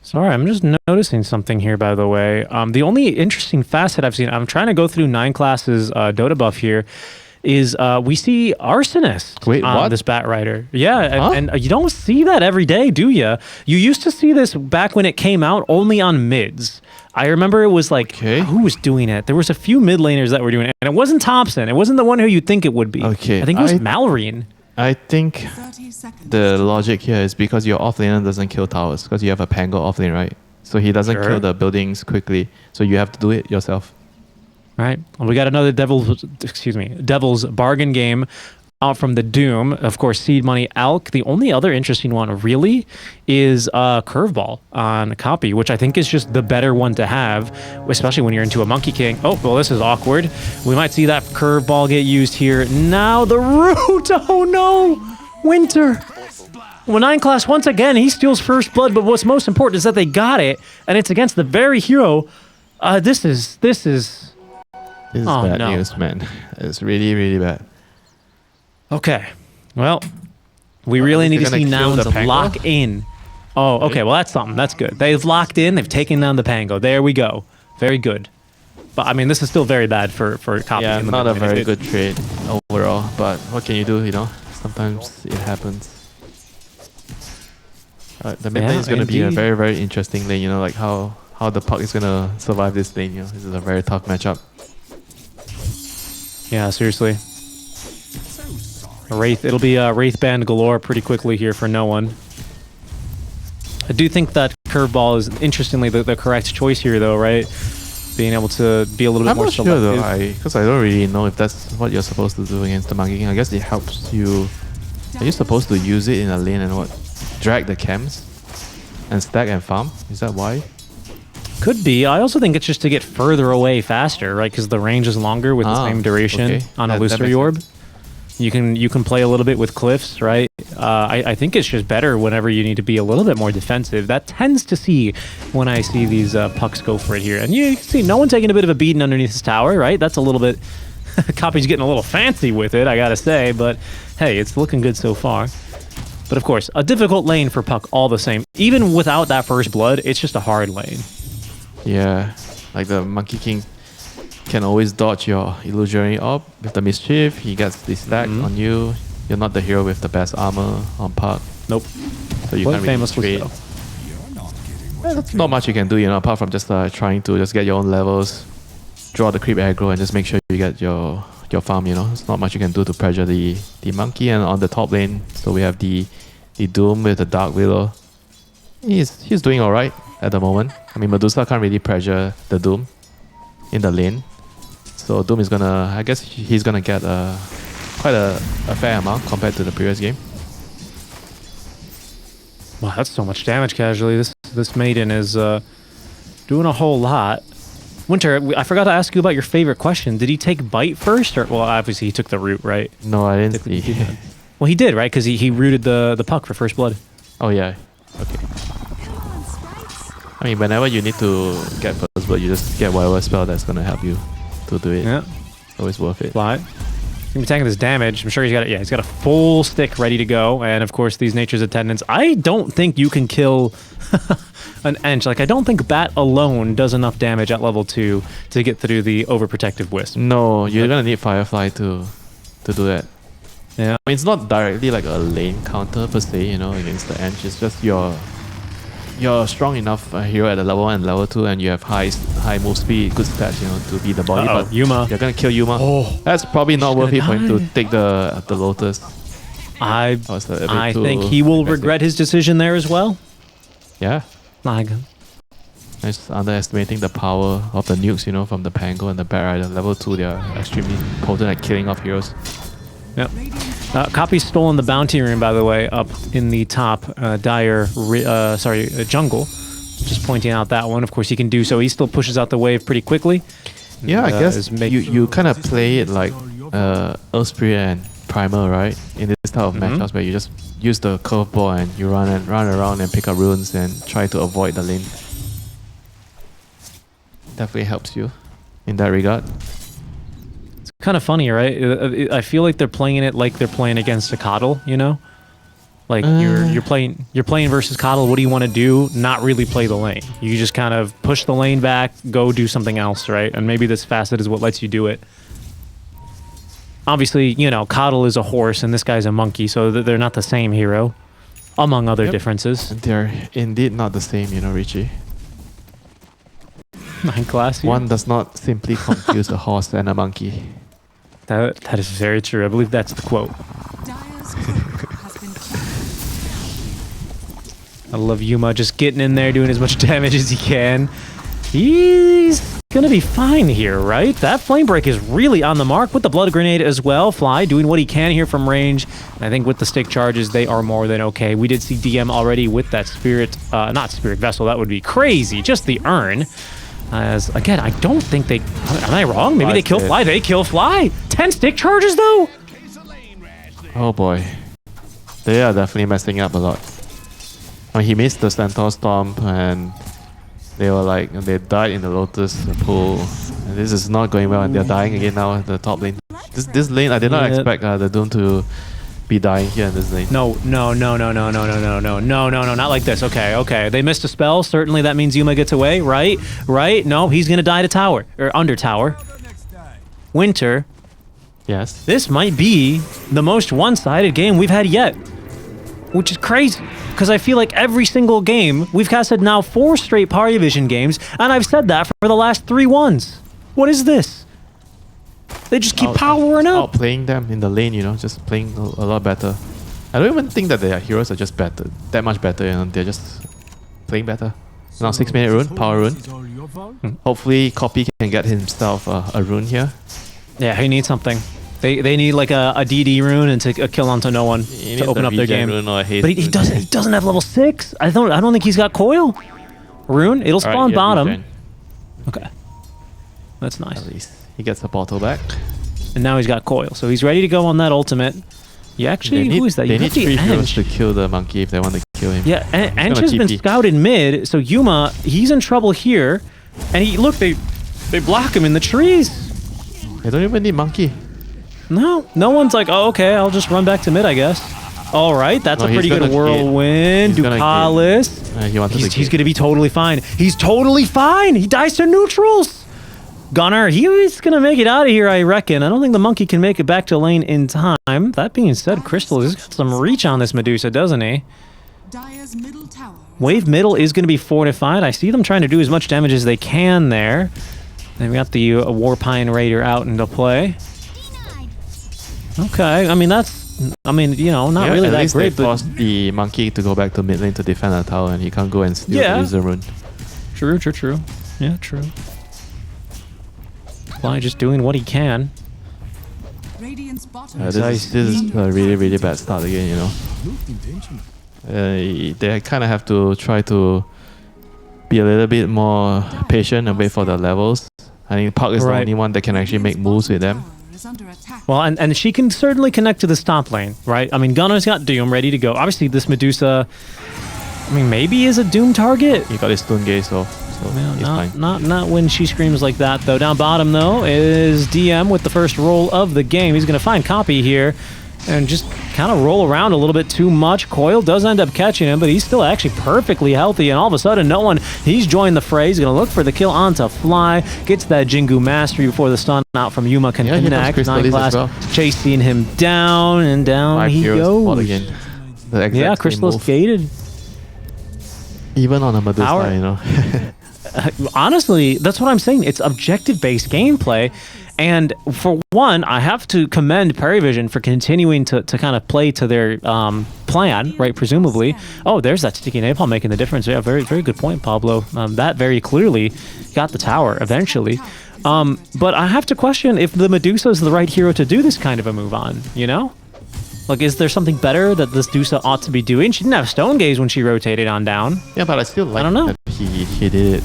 Sorry, I'm just noticing something here, by the way. The only interesting facet I've seen, I'm trying to go through 9 classes Dota buff here, is we see Arsonist on this Bat Rider. Yeah, and you don't see that every day, do you? You used to see this back when it came out only on mids. I remember it was like, who was doing it? There was a few mid laners that were doing it, and it wasn't Thompson. It wasn't the one who you'd think it would be. Okay. I think it was Mallorean. I think the logic here is because your offlaner doesn't kill towers, because you have a Pango offlane, right? So he doesn't kill the buildings quickly, so you have to do it yourself. Right. Well, we got another Devil's Bargain game out from the Doom. Of course, Seed Money Alk. The only other interesting one really is Curveball on Copy, which I think is just the better one to have, especially when you're into a Monkey King. Oh, well, this is awkward. We might see that Curveball get used here. Now the root. Oh, no. Winter. Well, 9 class, once again, he steals first blood, but what's most important is that they got it, and it's against the very hero. This is bad news, man. It's really, really bad. Okay. Well, we really need to see Nouns lock in. Oh, okay. Well, that's something. That's good. They've locked in. They've taken down the Pango. There we go. Very good. But I mean, this is still very bad for Copy. Yeah, in the not a mid very lane. good trade overall. But what can you do? You know, sometimes it happens. The mid lane is going to be a indeed. very, very interesting lane. You know, like how the puck is going to survive this lane. You know, this is a very tough matchup. Yeah, seriously. Wraith, it'll be Wraith band galore pretty quickly here for no one. I do think that curveball is interestingly the correct choice here, though, right? Being able to be a little bit I'm more not sure selective. though, because I don't really know if that's what you're supposed to do against the Monkey King. I guess it helps you. Are you supposed to use it in a lane and what? Drag the camps and stack and farm? Is that why? Could be. I also think it's just to get further away faster, right? Because the range is longer with the same duration on That Illusory makes Orb. sense. You can play a little bit with Cliffs, right? I think it's just better whenever you need to be a little bit more defensive. That tends to see when I see these pucks go for it here. And you can see no one taking a bit of a beating underneath this tower, right? That's a little bit... Copy's getting a little fancy with it, I gotta say. But hey, it's looking good so far. But of course, a difficult lane for Puck all the same. Even without that first blood, it's just a hard lane. Yeah, like the Monkey King can always dodge your Illusionary Orb with the Mischief. He gets the stack on you. You're not the hero with the best armor on Puck. Nope. So you Quite can't really famously trade. so. There's not much you can do, you know, apart from just trying to just get your own levels, draw the creep aggro, and just make sure you get your farm, you know. There's not much you can do to pressure the Monkey. And on the top lane, so we have the Doom with the Dark Willow. He's doing alright at the moment. I mean, Medusa can't really pressure the Doom in the lane. So Doom is gonna, I guess he's gonna get quite a fair amount compared to the previous game. Wow, that's so much damage casually. This maiden is doing a whole lot. Winter, I forgot to ask you about your favorite question. Did he take bite first, or well, obviously he took the root, right? No, I didn't see. Well, he did, right? Because he rooted the puck for first blood. Oh yeah, okay. I mean, whenever you need to get first blood, you just get whatever spell that's gonna help you to do it. Yeah, Always worth it. fly. He's gonna be taking this damage. I'm sure he's got a full stick ready to go, and of course these Nature's Attendants. I don't think you can kill an Ench. Like I don't think Bat alone does enough damage at level 2 to get through the overprotective Wisp. No, you're gonna need Firefly to do that. Yeah. I mean, it's not directly like a lane counter per se, you know, against the Ench. It's just you're strong enough hero at the level 1 and level 2, and you have high move speed, good stats, you know, to beat the body. But Yuma. you're gonna kill Yuma. Oh, That's probably not worth it for him to die. take the Lotus. I Was a bit think too he will aggressive. regret his decision there as well. Yeah. Like, Just underestimating the power of the nukes, you know, from the Pango and the Bat Rider. Level 2, they are extremely potent at killing off heroes. yep. Copy's stolen the bounty rune, by the way, up in the top jungle. Just pointing out that one. Of course, he can do so. He still pushes out the wave pretty quickly. Yeah, And, I guess is you kind of play it like Earth Spirit and Primal, right? In this type of matchups where you just use the curveball and you run around and pick up runes and try to avoid the lane. Definitely helps you in that regard. It's kind of funny, right? I feel like they're playing it like they're playing against a Coddle, you know? Like you're playing versus Coddle. What do you want to do? Not really play the lane. You just kind of push the lane back, go do something else, right? And maybe this facet is what lets you do it. Obviously, you know, Coddle is a horse and this guy's a monkey, so they're not the same hero, among other differences. And they're indeed not the same, you know, Richie. Classy. One does not simply confuse a horse and a monkey. That is very true. I believe that's the quote. I love Yuma just getting in there, doing as much damage as he can. He's gonna be fine here, right? That flame break is really on the mark with the blood grenade as well. Fly doing what he can here from range. And I think with the stick charges, they are more than okay. We did see DM already with that not spirit vessel. That would be crazy. Just the urn. As again, I don't think they. Am I wrong? Maybe they kill Fly. They kill Fly. 10 stick charges though. Oh boy, they are definitely messing up a lot. I mean, he missed the Centaur Stomp and they were like, they died in the Lotus pool. And this is not going well and they're dying again now at the top lane. This lane, I did not expect the Doom to be dying here in this lane. No, not like this. Okay. They missed a spell. Certainly that means Yuma gets away, right? No, he's gonna die to tower, or under tower. Winter. Yes. This might be the most one-sided game we've had yet, which is crazy, because I feel like every single game, we've casted now 4 straight PARIVISION games, and I've said that for the last 3 ones. What is this? They just keep powering up. Outplaying them in the lane, you know, just playing a lot better. I don't even think that their heroes are just better, that much better, you know, they're just playing better. Now 6-minute rune, power rune. Hopefully Copy can get himself a rune here. Yeah, he needs something. They need like a DD rune and to kill onto no one to open up their game. But he doesn't have level 6. I don't think he's got coil. Rune, it'll spawn bottom. Okay, that's nice. At least he gets a bottle back. And now he's got coil, so he's ready to go on that ultimate. You actually, who is that? They need 3 heroes to kill the monkey if they want to kill him. Yeah, Ench has been scouted mid, so Yuma, he's in trouble here. And look, they block him in the trees. They don't even need monkey. No one's like, oh, okay, I'll just run back to mid, I guess. All right, that's a pretty good whirlwind. Ducalis. He's going to be totally fine. He's totally fine. He dies to neutrals. Gunnar, he's going to make it out of here, I reckon. I don't think the monkey can make it back to lane in time. That being said, Crystal has got some reach on this Medusa, doesn't he? Wave middle is going to be fortified. I see them trying to do as much damage as they can there. They've got the Warpine Raider out into play. Okay, I mean, you know, not really that great. They forced the monkey to go back to mid lane to defend the tower, and he can't go and steal the user rune. True. Yeah, true. Fly just doing what he can. This is a really bad start again, you know. They kind of have to try to be a little bit more patient and wait for the levels. I think Park is the only one that can actually make moves with them. Well, and she can certainly connect to the top lane, right? I mean, Gunnar's got Doom ready to go. Obviously, this Medusa, I mean, maybe is a Doom target. He got his stun gaze off, so he's fine. Not when she screams like that, though. Down bottom, though, is DM with the first roll of the game. He's going to find Copy here and just kind of roll around a little bit too much. Coil does end up catching him, but he's still actually perfectly healthy, and all of a sudden, he's joined the fray. He's going to look for the kill onto Fly, gets that Jingu Mastery before the stun out from Yuma can connect. 9 class chasing him down, and down he goes. Again. Yeah, Crystal's gated. Even on a Medusa, you know. Honestly, that's what I'm saying. It's objective-based gameplay. And for one, I have to commend PARIVISION for continuing to kind of play to their plan, right, presumably. Oh, there's that sticky napalm making the difference. Yeah, very, very good point, Pablo. That very clearly got the tower eventually. But I have to question if the Medusa is the right hero to do this kind of a move on, you know? Like, is there something better that this Medusa ought to be doing? She didn't have Stone Gaze when she rotated on down. Yeah, but I still like that he did it.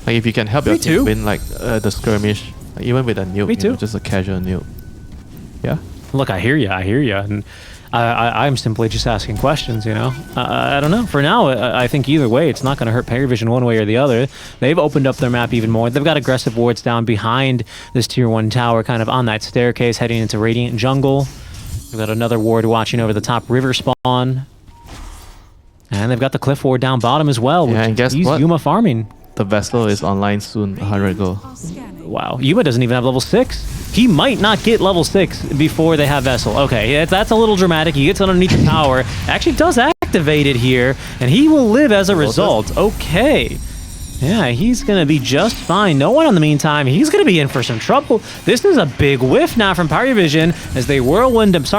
Like, if you can help your team win, like, the skirmish, like, even with a nuke, you know, just a casual nuke. Yeah? Look, I hear you. And I'm simply just asking questions, you know? I don't know. For now, I think either way, it's not going to hurt PARIVISION one way or the other. They've opened up their map even more. They've got aggressive wards down behind this tier 1 tower, kind of on that staircase, heading into Radiant Jungle. We've got another ward watching over the top river spawn. And they've got the cliff ward down bottom as well. Yeah, and guess what? Yuma farming. The Vessel is online soon, 100 gold. Wow, Yuma doesn't even have level 6. He might not get level 6 before they have Vessel. Okay, yeah, that's a little dramatic. He gets underneath the tower. Actually does activate it here, and he will live as a result. Okay. Yeah, he's going to be just fine. No one in the meantime. He's going to be in for some trouble. This is a big whiff now from PARIVISION as they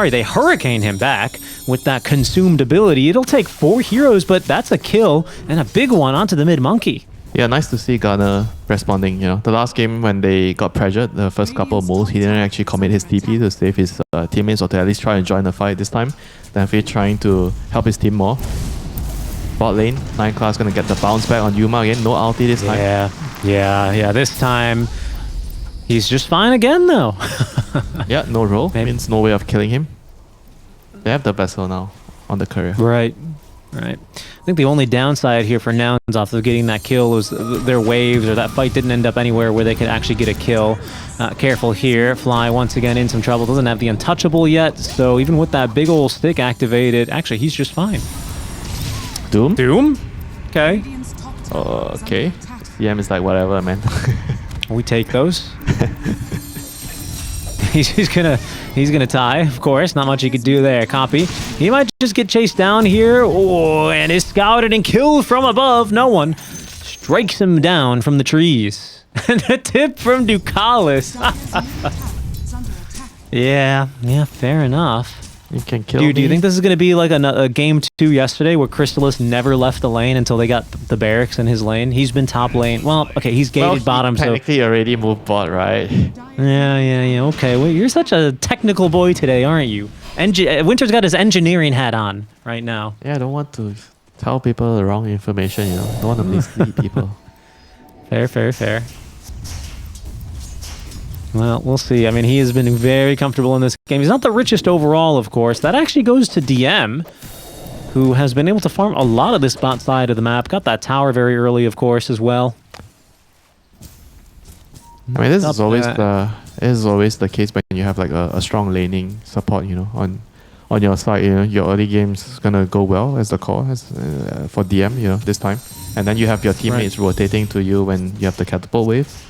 they hurricane him back with that consumed ability. It'll take 4 heroes, but that's a kill and a big one onto the mid-monkey. Yeah, nice to see Gunnar responding, you know. The last game when they got pressured, the first couple of moves, he didn't actually commit his TP to save his teammates or to at least try and join the fight this time. Definitely trying to help his team more. Bot lane, 9 class gonna get the bounce back on Yuma again. No ulti this time. Yeah. This time, he's just fine again though. Yeah, no roll. Means no way of killing him. They have the Vessel now on the courier. Right. Right. I think the only downside here for Nouns off of getting that kill was their waves, or that fight didn't end up anywhere where they could actually get a kill. Careful here. Fly once again in some trouble. Doesn't have the untouchable yet, so even with that big old stick activated, actually he's just fine. Doom? Doom? Okay. Okay. CM is like, whatever, man. We take those. He's gonna tie, of course. Not much he could do there. Copy. He might just get chased down here. Oh, and is scouted and killed from above. No one strikes him down from the trees. And a tip from Ducalis. Yeah, fair enough. You can kill Dude, do you me. think this is going to be like a game 2 yesterday where Crystalis never left the lane until they got the barracks in his lane? He's been top lane. Well, okay, he's gated bottom, so... technically already moved bot, right? Yeah. Okay, well, you're such a technical boy today, aren't you? Winter's got his engineering hat on right now. Yeah, I don't want to tell people the wrong information, you know. Don't want to mislead people. Fair. Well, we'll see. I mean, he has been very comfortable in this game. He's not the richest overall, of course. That actually goes to DM, who has been able to farm a lot of this bot side of the map. Got that tower very early, of course, as well. I mean, this is always the case when you have like a strong laning support, you know, on your side. You know, your early game's gonna go well as the core for DM, you know, this time, and then you have your teammates rotating to you when you have the catapult wave.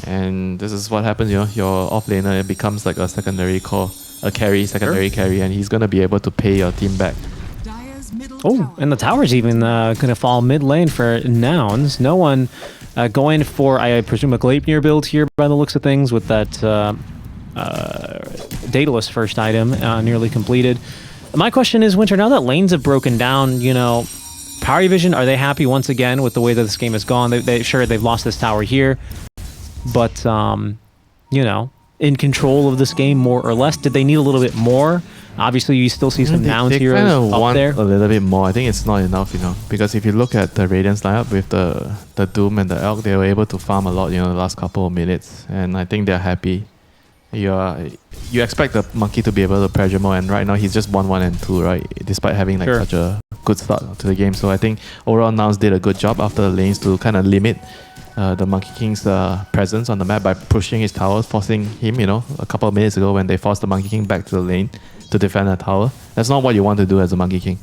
And this is what happens, you know, your offlaner becomes like a secondary core, secondary carry, and he's gonna be able to pay your team back. Oh, and the tower's even gonna fall mid lane for Nouns. No one going for, I presume, a Gleipnir build here by the looks of things with that Daedalus first item nearly completed. My question is, Winter, now that lanes have broken down, you know, PARIVISION, are they happy once again with the way that this game has gone? They've lost this tower here, but you know, in control of this game more or less. Did they need a little bit more? Obviously, you still see some Nouns heroes kind of up want there. A little bit more. I think it's not enough, you know, because if you look at the Radiance lineup with the Doom and the Elk, they were able to farm a lot, you know, the last couple of minutes, and I think they're happy. You expect the Monkey to be able to pressure more, and right now he's just 1-1 and 2, right? Despite having like such a good start to the game, so I think overall Nouns did a good job after the lanes to kind of limit the Monkey King's presence on the map by pushing his towers, forcing him, you know, a couple of minutes ago when they forced the Monkey King back to the lane to defend a tower. That's not what you want to do as a Monkey King.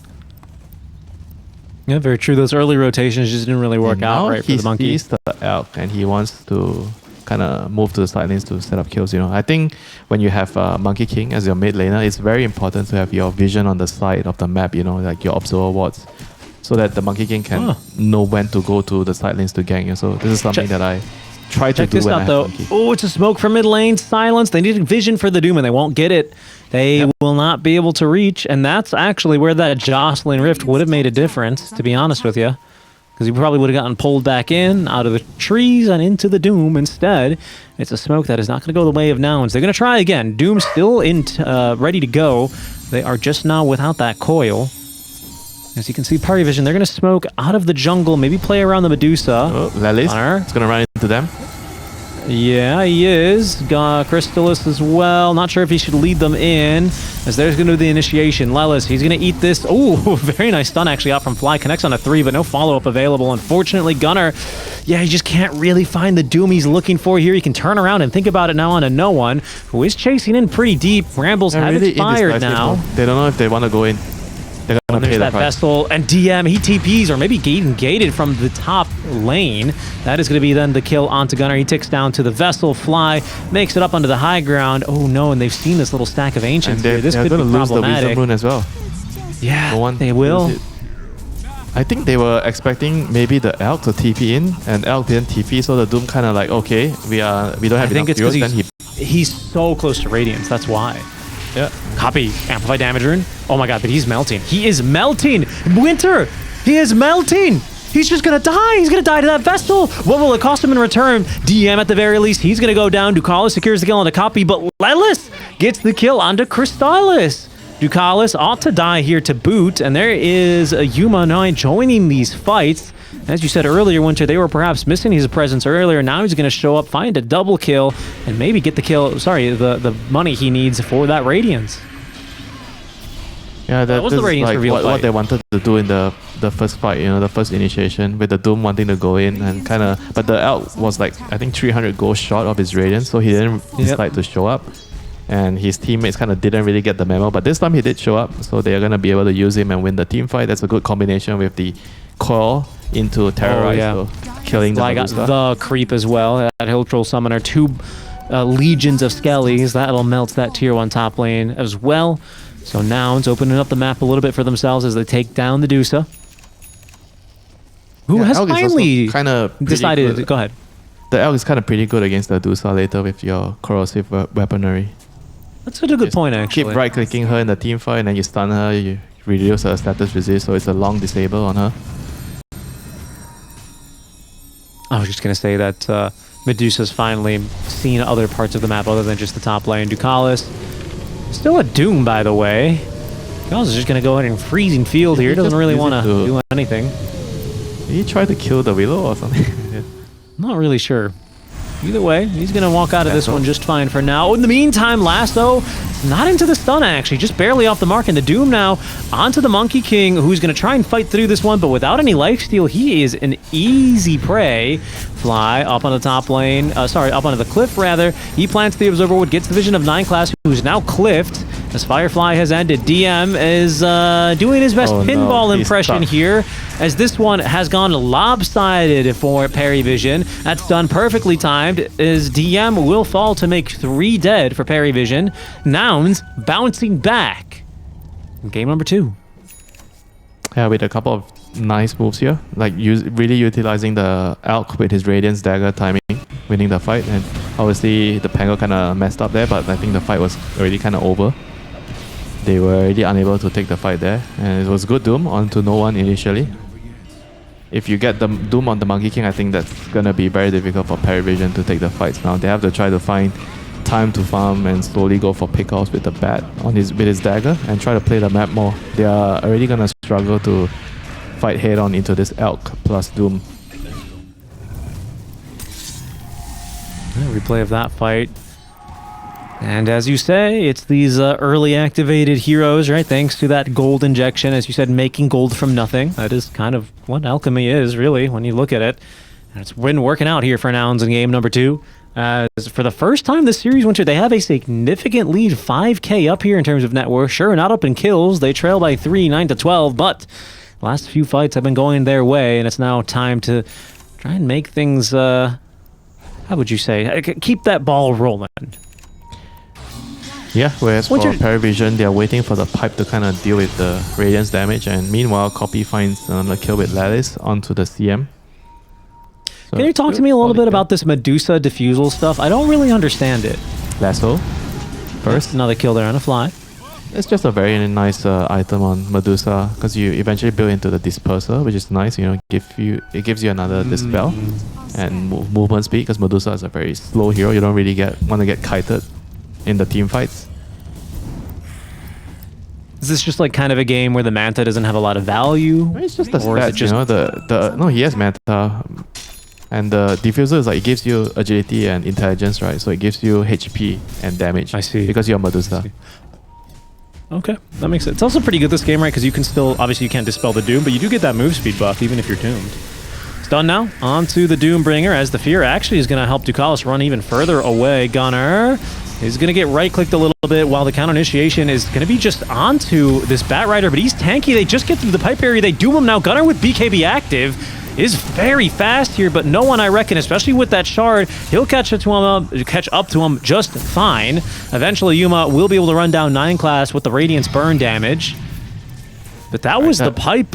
Yeah, very true. Those early rotations just didn't really work out right for the Monkey. He's the Elk and he wants to kind of move to the side lanes to set up kills, you know. I think when you have Monkey King as your mid laner, it's very important to have your vision on the side of the map, you know, like your observer wards, so that the Monkey King can know when to go to the side lanes to gank you. So this is something that I try to do when I have Monkey. Oh, it's a smoke from mid lane. Silence. They need vision for the Doom and they won't get it. They will not be able to reach, and that's actually where that jostling rift would have made a difference, to be honest with you. Because he probably would have gotten pulled back in, out of the trees and into the Doom. Instead, it's a smoke that is not going to go the way of Nouns. They're going to try again. Doom still ready to go. They are just now without that coil. As you can see, PARIVISION, they're going to smoke out of the jungle, maybe play around the Medusa. Oh, Lelis, it's going to run into them. Yeah, he is. Crystalis as well. Not sure if he should lead them in, as there's going to be the initiation. Lelis, he's going to eat this. Oh, very nice stun actually out from Fly. Connects on a 3, but no follow-up available. Unfortunately, Gunnar, yeah, he just can't really find the Doom he's looking for here. He can turn around and think about it now on a no one, who is chasing in pretty deep. Rambles have really expired now. They don't know if they want to go in. They're gonna pay that price. Vessel and DM, he TPs, or maybe gated from the top lane. That is going to be then the kill onto Gunnar. He ticks down to the Vessel. Fly makes it up onto the high ground. Oh no, and they've seen this little stack of Ancients here. This could be problematic. Lose the Wisdom Rune as well. Yeah, they will. I think they were expecting maybe the Elk to TP in, and Elk didn't TP, so the Doom kind of like, okay, we don't have enough heroes. I think it's because he's so close to Radiance, that's why. Yeah. Copy. Amplify damage rune. Oh my god, but he's melting. He is melting! Winter! He is melting! He's just gonna die! He's gonna die to that Vestal! What will it cost him in return? DM at the very least. He's gonna go down. Ducalis secures the kill onto Copy, but Lelis gets the kill onto Crystalis. Ducalis ought to die here to boot, and there is a Yuma9 joining these fights. As you said earlier, Winter, they were perhaps missing his presence earlier. Now he's going to show up, find a double kill, and maybe get the kill, sorry, the money he needs for that Radiance. Yeah, that was the this is Radiance like reveal what fight? they wanted to do in the first fight, the first initiation, with the Doom wanting to go in and kind of... But the Elk was like, I think 300 gold short of his Radiance, so he didn't decide to show up. And his teammates kind of didn't really get the memo, but this time he did show up, so they're going to be able to use him and win the team fight. That's a good combination with the Coil into Terrorize, so killing the Medusa. The creep as well. That Hill Troll Summoner, 2 legions of Skellies. That'll melt that tier 1 top lane as well. So Nouns opening up the map a little bit for themselves as they take down the Medusa. Who has finally kind of decided... Go ahead. The Elk is kind of pretty good against the Medusa later with your corrosive weaponry. That's such a good point, actually. Keep right-clicking her in the team fight and then you stun her, you reduce her status resist, so it's a long disable on her. I was just going to say that Medusa's finally seen other parts of the map other than just the top lane. Ducalis, still a Doom, by the way. Ducalis is just going to go ahead and freezing field here. Doesn't really want to do anything. Did he try to kill the Willow or something? Not really sure. Either way, he's going to walk out of this one just fine for now. In the meantime, Lasso, not into the stun, actually. Just barely off the mark. And the Doom now onto the Monkey King, who's going to try and fight through this one. But without any lifesteal, he is an easy prey. Fly up on the top lane. Up onto the cliff, rather. He plants the Observer Wood, gets the vision of 9 class, who's now cliffed. As Firefly has ended, DM is doing his best pinball impression here, as this one has gone lopsided for PARIVISION. That's done perfectly timed, as DM will fall to make 3 dead for PARIVISION. Nouns bouncing back. Game number 2. Yeah, with a couple of nice moves here, like really utilizing the Elk with his Radiance Dagger timing, winning the fight. And obviously the Pango kind of messed up there, but I think the fight was already kind of over. They were already unable to take the fight there, and it was good Doom onto no one initially. If you get the Doom on the Monkey King, I think that's gonna be very difficult for PARIVISION to take the fights now. They have to try to find time to farm and slowly go for pickoffs with the bat with his dagger and try to play the map more. They are already gonna struggle to fight head on into this Elk plus Doom. Replay of that fight. And as you say, it's these early activated heroes, right? Thanks to that gold injection, as you said, making gold from nothing. That is kind of what alchemy is, really, when you look at it. And it's been working out here for Nouns in game number 2. For the first time this series, Winter, they have a significant lead, 5k up here in terms of net worth. Sure, not up in kills. They trail by 3, 9-12, but the last few fights have been going their way, and it's now time to try and make things, how would you say, keep that ball rolling. Yeah, whereas for PARIVISION, they are waiting for the pipe to kind of deal with the Radiance damage, and meanwhile, Copy finds another kill with Lattice onto the CM. So can you talk to me a little bit about this Medusa diffusal stuff? I don't really understand it. Lasso. First. Another kill there on a fly. It's just a very nice item on Medusa, because you eventually build into the Disperser, which is nice. It gives you another Dispel and movement speed, because Medusa is a very slow hero. You don't really want to get kited in the team fights. Is this just like kind of a game where the Manta doesn't have a lot of value? It's just the stats, no, he has Manta. And the Diffuser is like, it gives you agility and intelligence, right? So it gives you HP and damage. I see. Because you're Medusa. Okay, that makes sense. It's also pretty good this game, right? Because you can still, obviously you can't dispel the Doom, but you do get that move speed buff even if you're doomed. It's done now. On to the Doombringer, as the Fear actually is going to help Ducalis run even further away. Gunner is going to get right-clicked a little bit while the counter initiation is going to be just onto this Batrider, but he's tanky. They just get through the pipe area. They doom him now. Gunner with BKB active is very fast here, but no one, I reckon, especially with that shard, he'll catch up to him just fine. Eventually, Yuma will be able to run down 9 class with the Radiance burn damage. But that was the pipe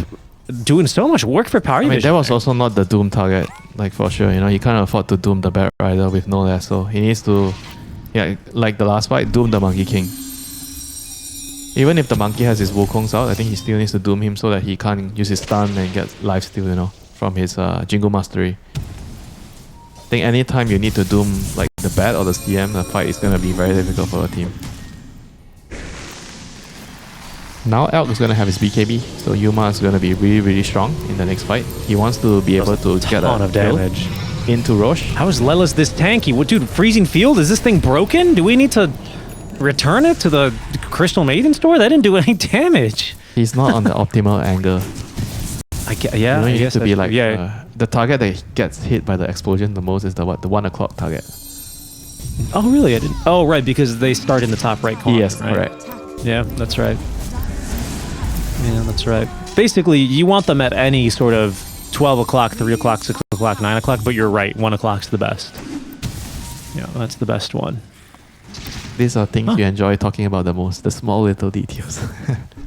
doing so much work for PARIVISION. I mean, that was also not the Doom target, like for sure. He can't afford to Doom the Batrider with no lasso. He needs to, like the last fight, Doom the Monkey King. Even if the Monkey has his Wukongs out, I think he still needs to Doom him so that he can't use his stun and get lifesteal, from his Jingle Mastery. I think anytime you need to Doom like the Bat or the CM, the fight is going to be very difficult for a team. Now Elk is going to have his BKB, so Yuma is going to be really, really strong in the next fight. He wants to be able to get a ton of damage into Roche. How is Lelis this tanky? What, dude, freezing field? Is this thing broken? Do we need to return it to the Crystal Maiden store? That didn't do any damage. He's not on the optimal angle. Yeah, You I need guess to be like yeah. the target that gets hit by the explosion the most is the 1 o'clock target. Oh, really? I didn't. Oh, right, because they start in the top right corner. Yes, right? correct. Yeah, that's right. Yeah, that's right. Basically, you want them at any sort of 12 o'clock, 3 o'clock, 6 o'clock, 9 o'clock, but you're right, 1 o'clock's the best. Yeah, that's the best one. These are things you enjoy talking about the most, the small little details.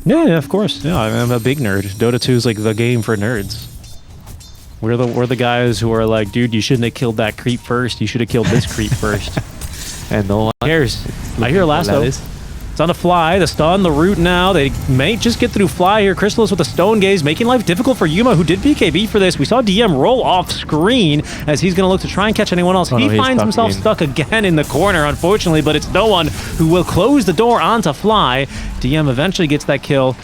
Yeah, of course. Yeah, I'm a big nerd. Dota 2 is like the game for nerds. We're the guys who are like, dude, you shouldn't have killed that creep first. You should have killed this creep first. And no one cares. I hear Lasso. It's on the fly, the stun, the root now. They may just get through fly here. Chrysalis with the stone gaze, making life difficult for Yuma, who did BKB for this. We saw DM roll off screen as he's going to look to try and catch anyone else. He finds himself stuck again in the corner, unfortunately, but it's no one who will close the door onto fly. DM eventually gets that kill.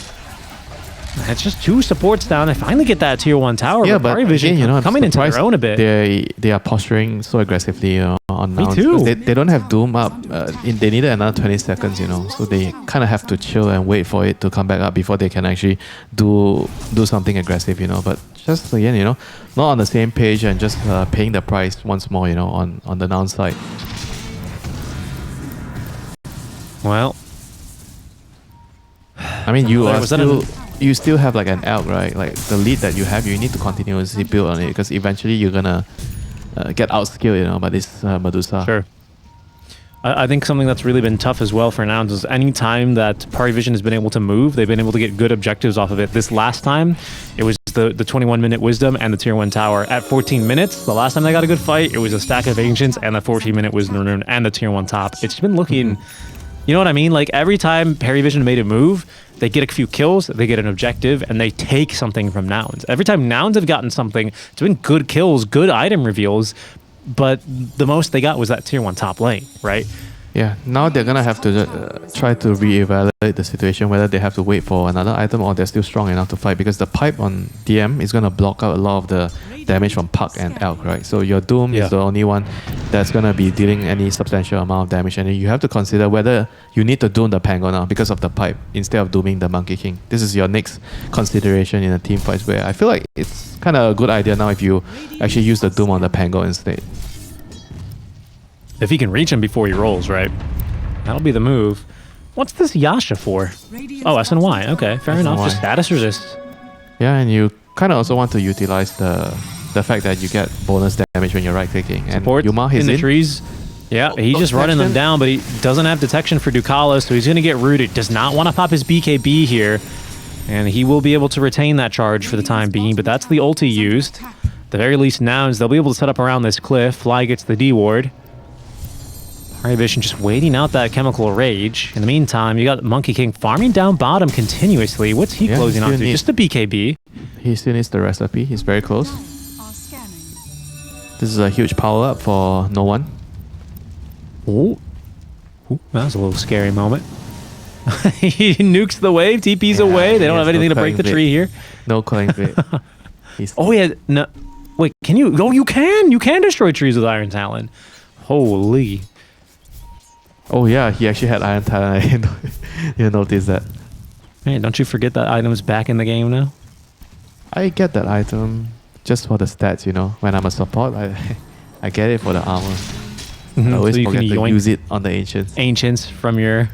It's just 2 supports down. They finally get that tier 1 tower. Yeah, but PARIVISION, again, coming into their own a bit. They are posturing so aggressively on Nouns. Me too. They don't have Doom up. They needed another 20 seconds, so they kind of have to chill and wait for it to come back up before they can actually do something aggressive, But just again, not on the same page and just paying the price once more, on the Nouns side. Well, I mean, you still have like an elk, right? Like the lead that you have, you need to continuously build on it because eventually you're gonna get outskilled, by this Medusa. Sure. I think something that's really been tough as well for Nouns is any time that PARIVISION has been able to move, they've been able to get good objectives off of it. This last time, it was the 21-minute Wisdom and the Tier 1 Tower. At 14 minutes, the last time they got a good fight, it was a stack of Ancients and the 14-minute Wisdom Rune and the Tier 1 top. It's been looking... You know what I mean? Like every time PARIVISION made a move, they get a few kills, they get an objective, and they take something from Nouns. Every time Nouns have gotten something, it's been good kills, good item reveals, but the most they got was that Tier 1 top lane, right? Yeah, now they're gonna have to try to reevaluate the situation, whether they have to wait for another item or they're still strong enough to fight, because the pipe on DM is gonna block out a lot of the damage from Puck and Elk, right? So your Doom is the only one that's gonna be dealing any substantial amount of damage, and you have to consider whether you need to Doom the Pango now because of the pipe instead of dooming the Monkey King. This is your next consideration in a team fight, where I feel like it's kind of a good idea now if you actually use the Doom on the Pango instead. If he can reach him before he rolls, right? That'll be the move. What's this Yasha for? Oh, SNY. Okay, fair enough. Just status resist. Yeah, and you kind of also want to utilize the fact that you get bonus damage when you're right-clicking. And Yuma is in the trees. Yeah, he's just running them down, but he doesn't have detection for Ducala, so he's going to get rooted. Does not want to pop his BKB here, and he will be able to retain that charge for the time being, but that's the ulti used. At the very least, Nouns, they'll be able to set up around this cliff. Fly gets the D ward. PARIVISION just waiting out that Chemical Rage. In the meantime, you got Monkey King farming down bottom continuously. What's he closing on to? Just a BKB. He still needs the recipe. He's very close. This is a huge power up for no one. Ooh, that was a little scary moment. He nukes the wave, TP's away. They don't have anything to break the tree here. No culling blade. Oh yeah, no. Wait, can you? Oh, you can. You can destroy trees with Iron Talon. Holy. Oh yeah, he actually had Iron Talon. I didn't notice that. Hey, don't you forget that item's back in the game now? I get that item just for the stats, When I'm a support, I get it for the armor. I always forget to use it on the Ancients. Ancients from your...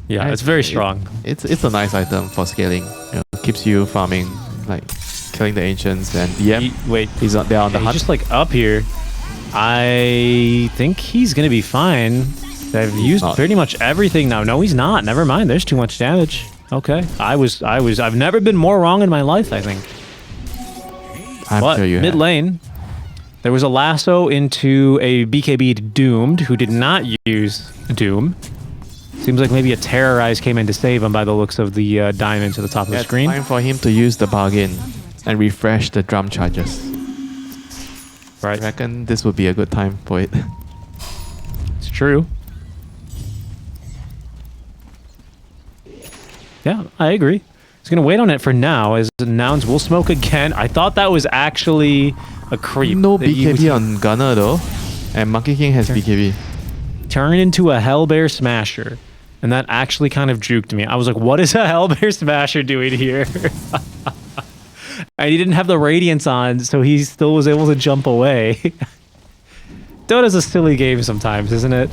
Yeah, it's very strong. It's a nice item for scaling. Keeps you farming, like killing the Ancients and DM. He's not there on the hunt. He's just like up here. I think he's gonna be fine. They've used pretty much everything now. No, he's not. Never mind. There's too much damage. Okay. I've never been more wrong in my life, I think. I'm sure you mid lane, there was a lasso into a BKB Doomed who did not use Doom. Seems like maybe a Terrorize came in to save him by the looks of the diamond to the top of the screen. It's time for him to use the bargain and refresh the drum charges. Right. I reckon this would be a good time for it. It's true. Yeah, I agree. He's going to wait on it for now, as Nouns will smoke again. I thought that was actually a creep. No BKB on Gunner though, and Monkey King has BKB. turn into a Hellbear Smasher. And that actually kind of juked me. I was like, what is a Hellbear Smasher doing here? And he didn't have the Radiance on, so he still was able to jump away. Dota's a silly game sometimes, isn't it?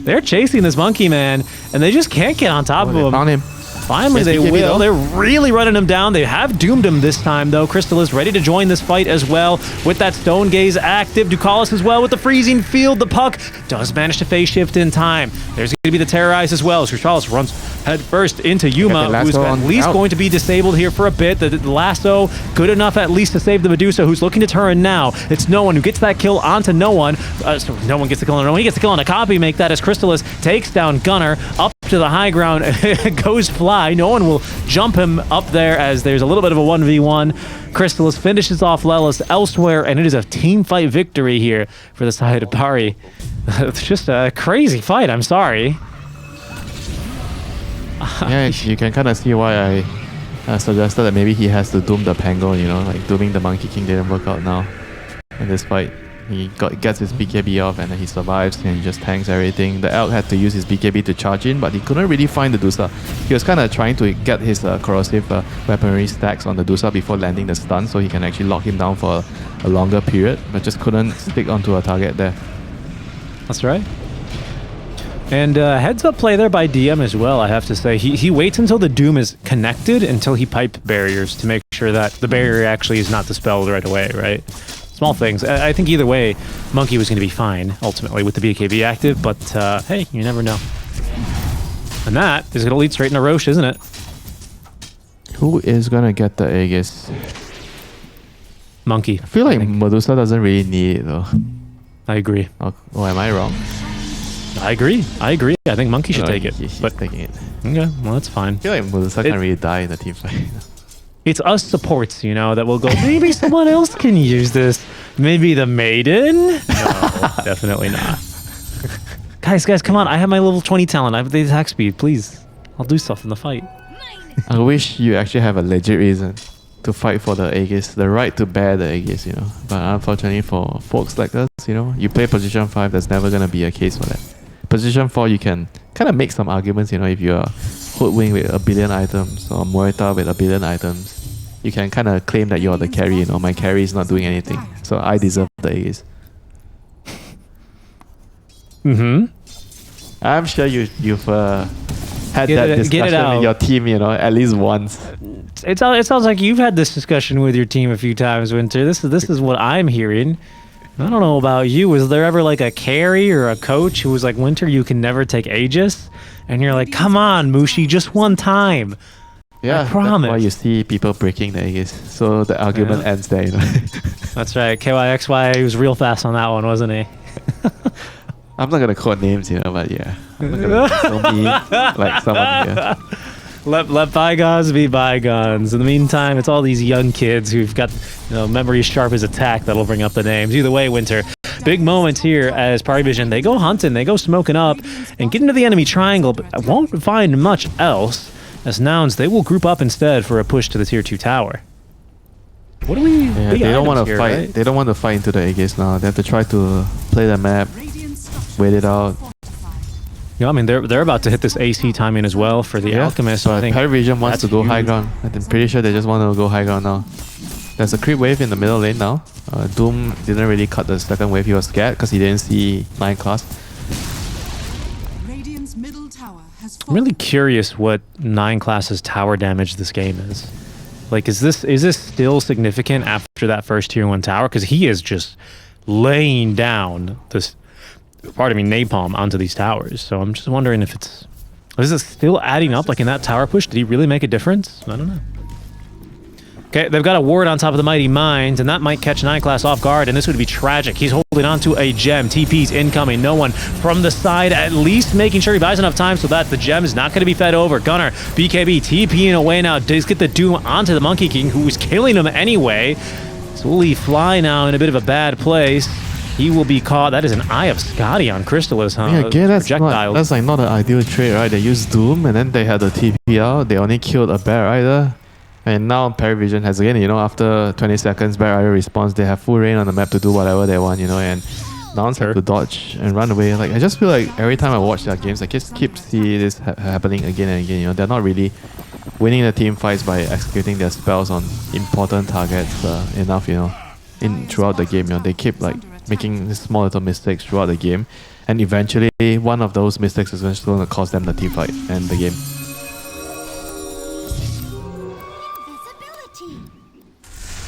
They're chasing this monkey, man, and they just can't get on top of him. Found him. Finally, they will. They're really running him down. They have doomed him this time, though. Crystal is ready to join this fight as well with that Stone Gaze active. Ducalis as well with the freezing field. The puck does manage to phase shift in time. There's going to be the Terrorize as well. Ducalis runs head first into Yuma, who's at least going to be disabled here for a bit. The lasso, good enough at least to save the Medusa, who's looking to turn now. It's No One who gets that kill onto No One. So No One gets the kill on No One. He gets the kill on a copy. Make that as Crystallis takes down Gunner up to the high ground. Goes fly. No One will jump him up there as there's a little bit of a 1v1. Crystallis finishes off Lelis elsewhere, and it is a team fight victory here for the side of Pari. It's just a crazy fight. I'm sorry. Yeah, you can kind of see why I suggested that maybe he has to doom the Pango, you know, like dooming the Monkey King didn't work out now in this fight. He gets his BKB off and then he survives and he just tanks everything. The Elk had to use his BKB to charge in, but he couldn't really find the Dusa. He was kind of trying to get his corrosive weaponry stacks on the Dusa before landing the stun so he can actually lock him down for a longer period, but just couldn't stick onto a target there. That's right. And heads up play there by DM as well, I have to say. He waits until the Doom is connected until he pipe barriers to make sure that the barrier actually is not dispelled right away, right? Small things. I think either way, Monkey was going to be fine, ultimately, with the BKB active, but hey, you never know. And that is going to lead straight into Roche, isn't it? Who is going to get the Aegis? Monkey. I feel like Medusa doesn't really need it, though. I agree. Oh, am I wrong? I agree. I think Monkey should take it. He's but taking it. Okay, well, that's fine. I feel like Medusa can't really die in the team fight. It's us supports, you know, that will go, maybe someone else can use this. Maybe the Maiden? No, definitely not. Guys, come on. I have my level 20 talent. I have the attack speed. Please. I'll do stuff in the fight. I wish you actually have a legit reason to fight for the Aegis, the right to bear the Aegis, you know. But unfortunately for folks like us, you know, you play position 5, there's never going to be a case for that. Position 4, you can kind of make some arguments, you know, if you're Hoodwing with 1 billion items or Muerta with 1 billion items. You can kind of claim that you're the carry, you know, my carry is not doing anything, so I deserve the Aegis. I'm sure you've had that discussion with your team, you know, at least once. It sounds like you've had this discussion with your team a few times, Winter. This is what I'm hearing. I don't know about you. Was there ever like a carry or a coach who was like, Winter, you can never take Aegis? And you're like, come on, Mushi, just one time. Yeah, I promise. That's why you see people breaking the Aegis. So the argument ends there, you know. That's right. KYXY, he was real fast on that one, wasn't he? I'm not gonna quote names, you know, but yeah. I'm not gonna be like someone here. Let bygones be bygones. In the meantime, it's all these young kids who've got, you know, memory as sharp as attack that'll bring up the names. Either way, Winter, big moments here as PARIVISION. They go hunting, they go smoking up, and get into the enemy triangle, but won't find much else. As Nouns, they will group up instead for a push to the tier 2 tower. What do we? Yeah, they don't want to fight. Right? They don't want to fight into the Aegis now. They have to try to play the map, wait it out. Yeah, I mean they're about to hit this AC timing as well for the Alchemist. So I think PARIVISION wants to go high ground. I'm pretty sure they just want to go high ground now. There's a creep wave in the middle lane now. Doom didn't really cut the second wave. He was scared because he didn't see 9 class. I'm really curious what 9 class's tower damage this game is. Like, is this still significant after that first tier 1 tower? Because he is just laying down this, napalm onto these towers. So I'm just wondering if is it still adding up? Like in that tower push, did he really make a difference? I don't know. Okay, they've got a ward on top of the Mighty Mines, and that might catch 9 class off guard, and this would be tragic. He's holding on to a gem. TP's incoming. No One from the side, at least making sure he buys enough time so that the gem is not going to be fed over. Gunner, BKB, TPing away now. Does get the Doom onto the Monkey King, who was killing him anyway. So will he fly now in a bit of a bad place? He will be caught. That is an Eye of Scotty on Crystallis, huh? Yeah, again, that's like not an ideal trade, right? They used Doom, and then they had the TP out. They only killed a Bear Rider. And now PARIVISION has, again, you know, after 20 seconds, Bear Rider response, they have full reign on the map to do whatever they want, you know, and Nouns have to dodge and run away. Like, I just feel like every time I watch their games, I just keep see this happening again and again. You know, they're not really winning the team fights by executing their spells on important targets enough. You know, throughout the game, you know, they keep like making small little mistakes throughout the game, and eventually one of those mistakes is just going to cost them the team fight and the game.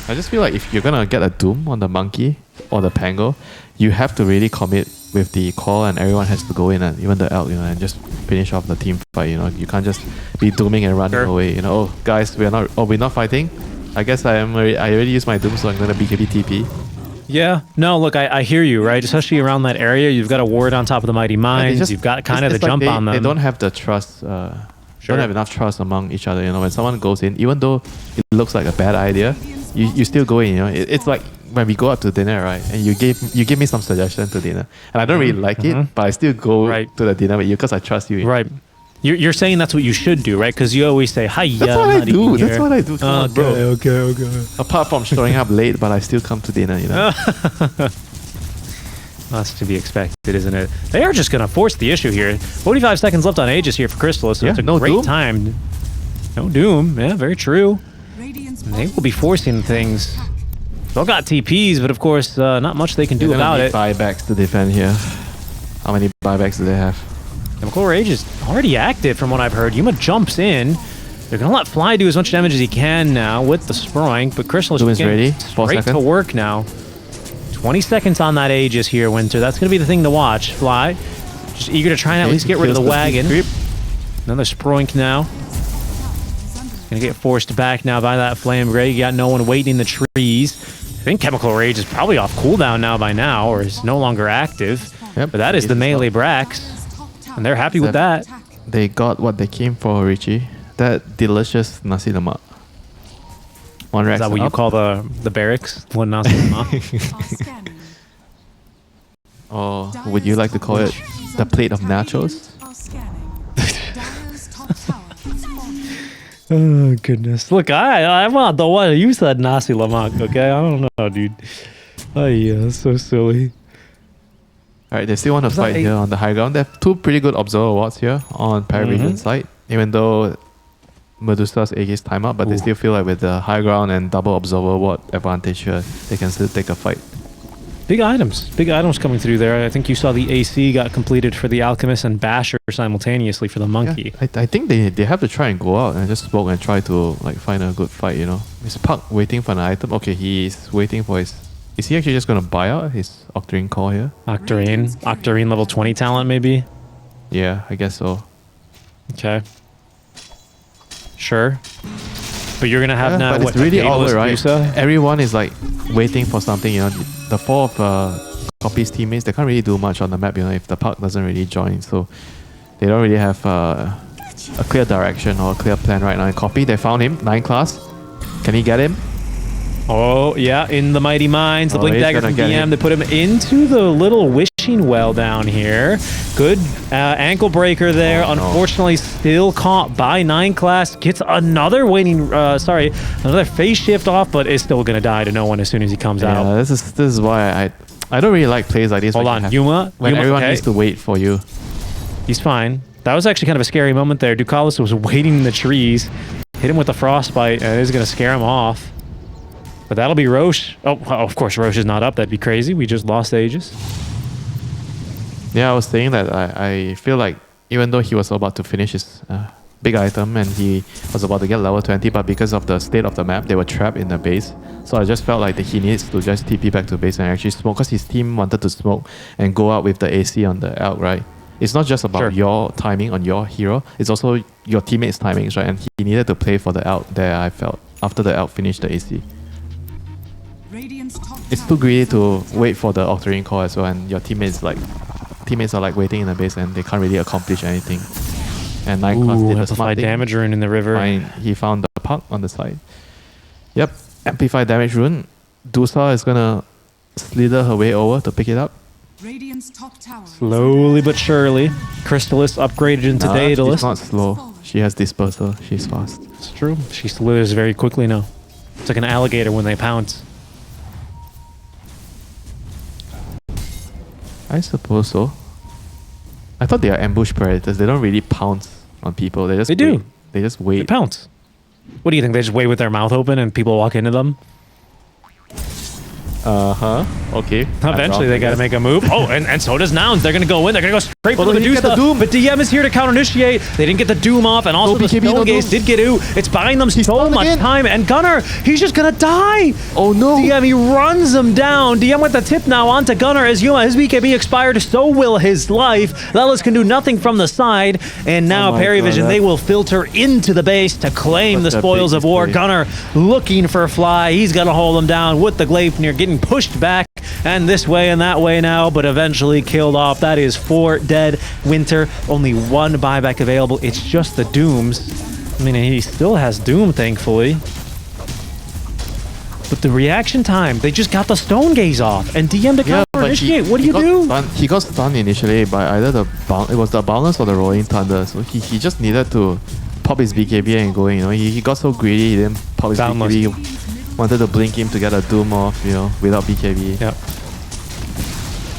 I just feel like if you're gonna get a Doom on the Monkey or the Pango, you have to really commit with the call, and everyone has to go in, and even the Elk, you know, and just finish off the team fight. You know, you can't just be dooming and running away. You know, oh guys, we're not fighting. I guess I already used my Doom, so I'm gonna BKB TP. Yeah, no, look, I hear you, right? Especially around that area, you've got a ward on top of the Mighty Mines. You've got kind of the jump on them. They don't have the trust. Don't have enough trust among each other. You know, when someone goes in, even though it looks like a bad idea, you still go in. You know, it's like when we go out to dinner, right? And you give me some suggestion to dinner, and I don't really like it, but I still go to the dinner with you because I trust you. Right. You're saying that's what you should do, right? Because you always say, "Hi, that's what I do. That's what I do. Come on, bro. Okay. Apart from showing up late, but I still come to dinner. You know. That's to be expected, isn't it? They are just going to force the issue here. 45 seconds left on Aegis here for Crystallis, so it's a great Doom. Time. No Doom. Yeah, very true. And they will be forcing things. Still got TPs, but of course, not much they can do about it. Buybacks to defend here. How many buybacks do they have? Chemical Rage is already active from what I've heard. Yuma jumps in. They're going to let Fly do as much damage as he can now with the Sproink, but Crystallis is ready. Straight to work now. 20 seconds on that Aegis here, Winter. That's going to be the thing to watch. Fly, just eager to try and at least get rid of the wagon. Another Sproink now. Going to get forced back now by that Flame Grey. You got no one waiting in the trees. I think Chemical Rage is probably off cooldown now by now, or is no longer active. But that is the melee Brax, and they're happy with that. They got what they came for, Richie. That delicious nasi lemak. Is that what you call the barracks? One nasi lemak? Or would you like to call it the plate of nachos? Oh goodness! Look, I'm not the one. You said nasi lemak, okay? I don't know, dude. Oh yeah, that's so silly. All right, they still want to fight here on the high ground. They have two pretty good observer wards here on PARIVISION side, even though Medusa's Aegis time up, but they still feel like with the high ground and double observer ward advantage here, they can still take a fight. Big items coming through there. I think you saw the AC got completed for the Alchemist and Basher simultaneously for the Monkey. Yeah, I think they have to try and go out and just smoke and try to like find a good fight, you know. Is Puck waiting for an item? Okay, he's waiting for his... Is he actually just going to buy out his Octarine Core here? Octarine level 20 talent maybe? Yeah, I guess so. Okay. Sure. But you're going to have now... But it's really awkward, right? Everyone is like waiting for something, you know. The four of Copy's teammates, they can't really do much on the map, you know, if the Puck doesn't really join. So they don't really have a clear direction or a clear plan right now. In Copy, they found him, 9 class. Can he get him? Oh, yeah, in the Mighty Mines, the Blink Dagger from DM. They put him into the little wishing well down here. Good ankle breaker there. Unfortunately, still caught by 9 class. Gets another another phase shift off, but is still going to die to no one as soon as he comes out. This is why I don't really like plays like this. Hold on, Yuma. Everyone needs to wait for you. He's fine. That was actually kind of a scary moment there. Ducalis was waiting in the trees. Hit him with a frostbite, and it is going to scare him off. But that'll be Roche. Oh, of course, Roche is not up. That'd be crazy. We just lost Aegis. Yeah, I was saying that I feel like even though he was about to finish his big item and he was about to get level 20, but because of the state of the map, they were trapped in the base. So I just felt like that he needs to just TP back to base and actually smoke, because his team wanted to smoke and go out with the AC on the Elk, right? It's not just about your timing on your hero, it's also your teammates' timings, right? And he needed to play for the Elk there, I felt, after the Elk finished the AC. It's too greedy to wait for the Octarine Core as well, and your teammates are like waiting in the base and they can't really accomplish anything. And 9 class did the smart thing. Damage rune in the river. He found the Puck on the side. Yep, amplify damage rune. Dusa is gonna slither her way over to pick it up. Slowly but surely, Crystallis upgraded into Daedalus. She's not slow. She has Disperser. She's fast. It's true. She slithers very quickly now. It's like an alligator when they pounce. I suppose so. I thought they are ambush predators. They don't really pounce on people. They just They do. They just They wait. pounce. What do you think? They just wait with their mouth open and people walk into them? Okay. Eventually, they got to make a move. Oh, and so does Nouns. They're going to go in. They're going to go straight for the he Medusa. got the Doom. But DM is here to counter-initiate. They didn't get the Doom off, and also No the BKB, Stone no Gaze Doom. did get out. It's buying them so stunned much again. time. And Gunnar, he's just going to die. Oh no! DM, he runs him down. DM with the tip now onto Gunnar as Yuma. His BKB expired, so will his life. Lelis can do nothing from the side. And now Oh my PARIVISION, God, they will filter into the base to claim That's the a spoils big of war. mistake. Gunnar looking for Fly. He's going to hold him down with the Gleipnir, getting pushed back and this way and that way now, but eventually killed off. That is 4 dead. Winter, only 1 buyback available. It's just the Dooms. I mean, he still has Doom, thankfully. But the reaction time, they just got the Stone Gaze off. And DM to counter initiate. What do you do? He got stunned initially by either it was the Boundless or the Rolling Thunder. So he just needed to pop his BKB and go in. You know, he got so greedy, he didn't pop his Boundless. BKB. Wanted to blink him to get a Doom off, you know, without BKB. Yep.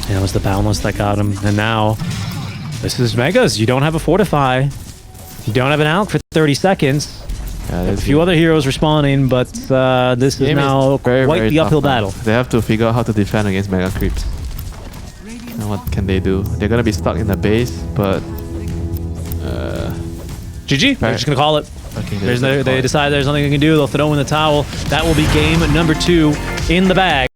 And it was the Boundless that got him. And now, this is Megas. You don't have a Fortify. You don't have an Alk for 30 seconds. Yeah, A few other heroes respawning, but this is now quite the uphill battle. They have to figure out how to defend against Mega Creeps. And what can they do? They're gonna be stuck in the base, but GG. They're just going to call it. okay, They decide there's nothing they can do. They'll throw in the towel. That will be game number 2 in the bag.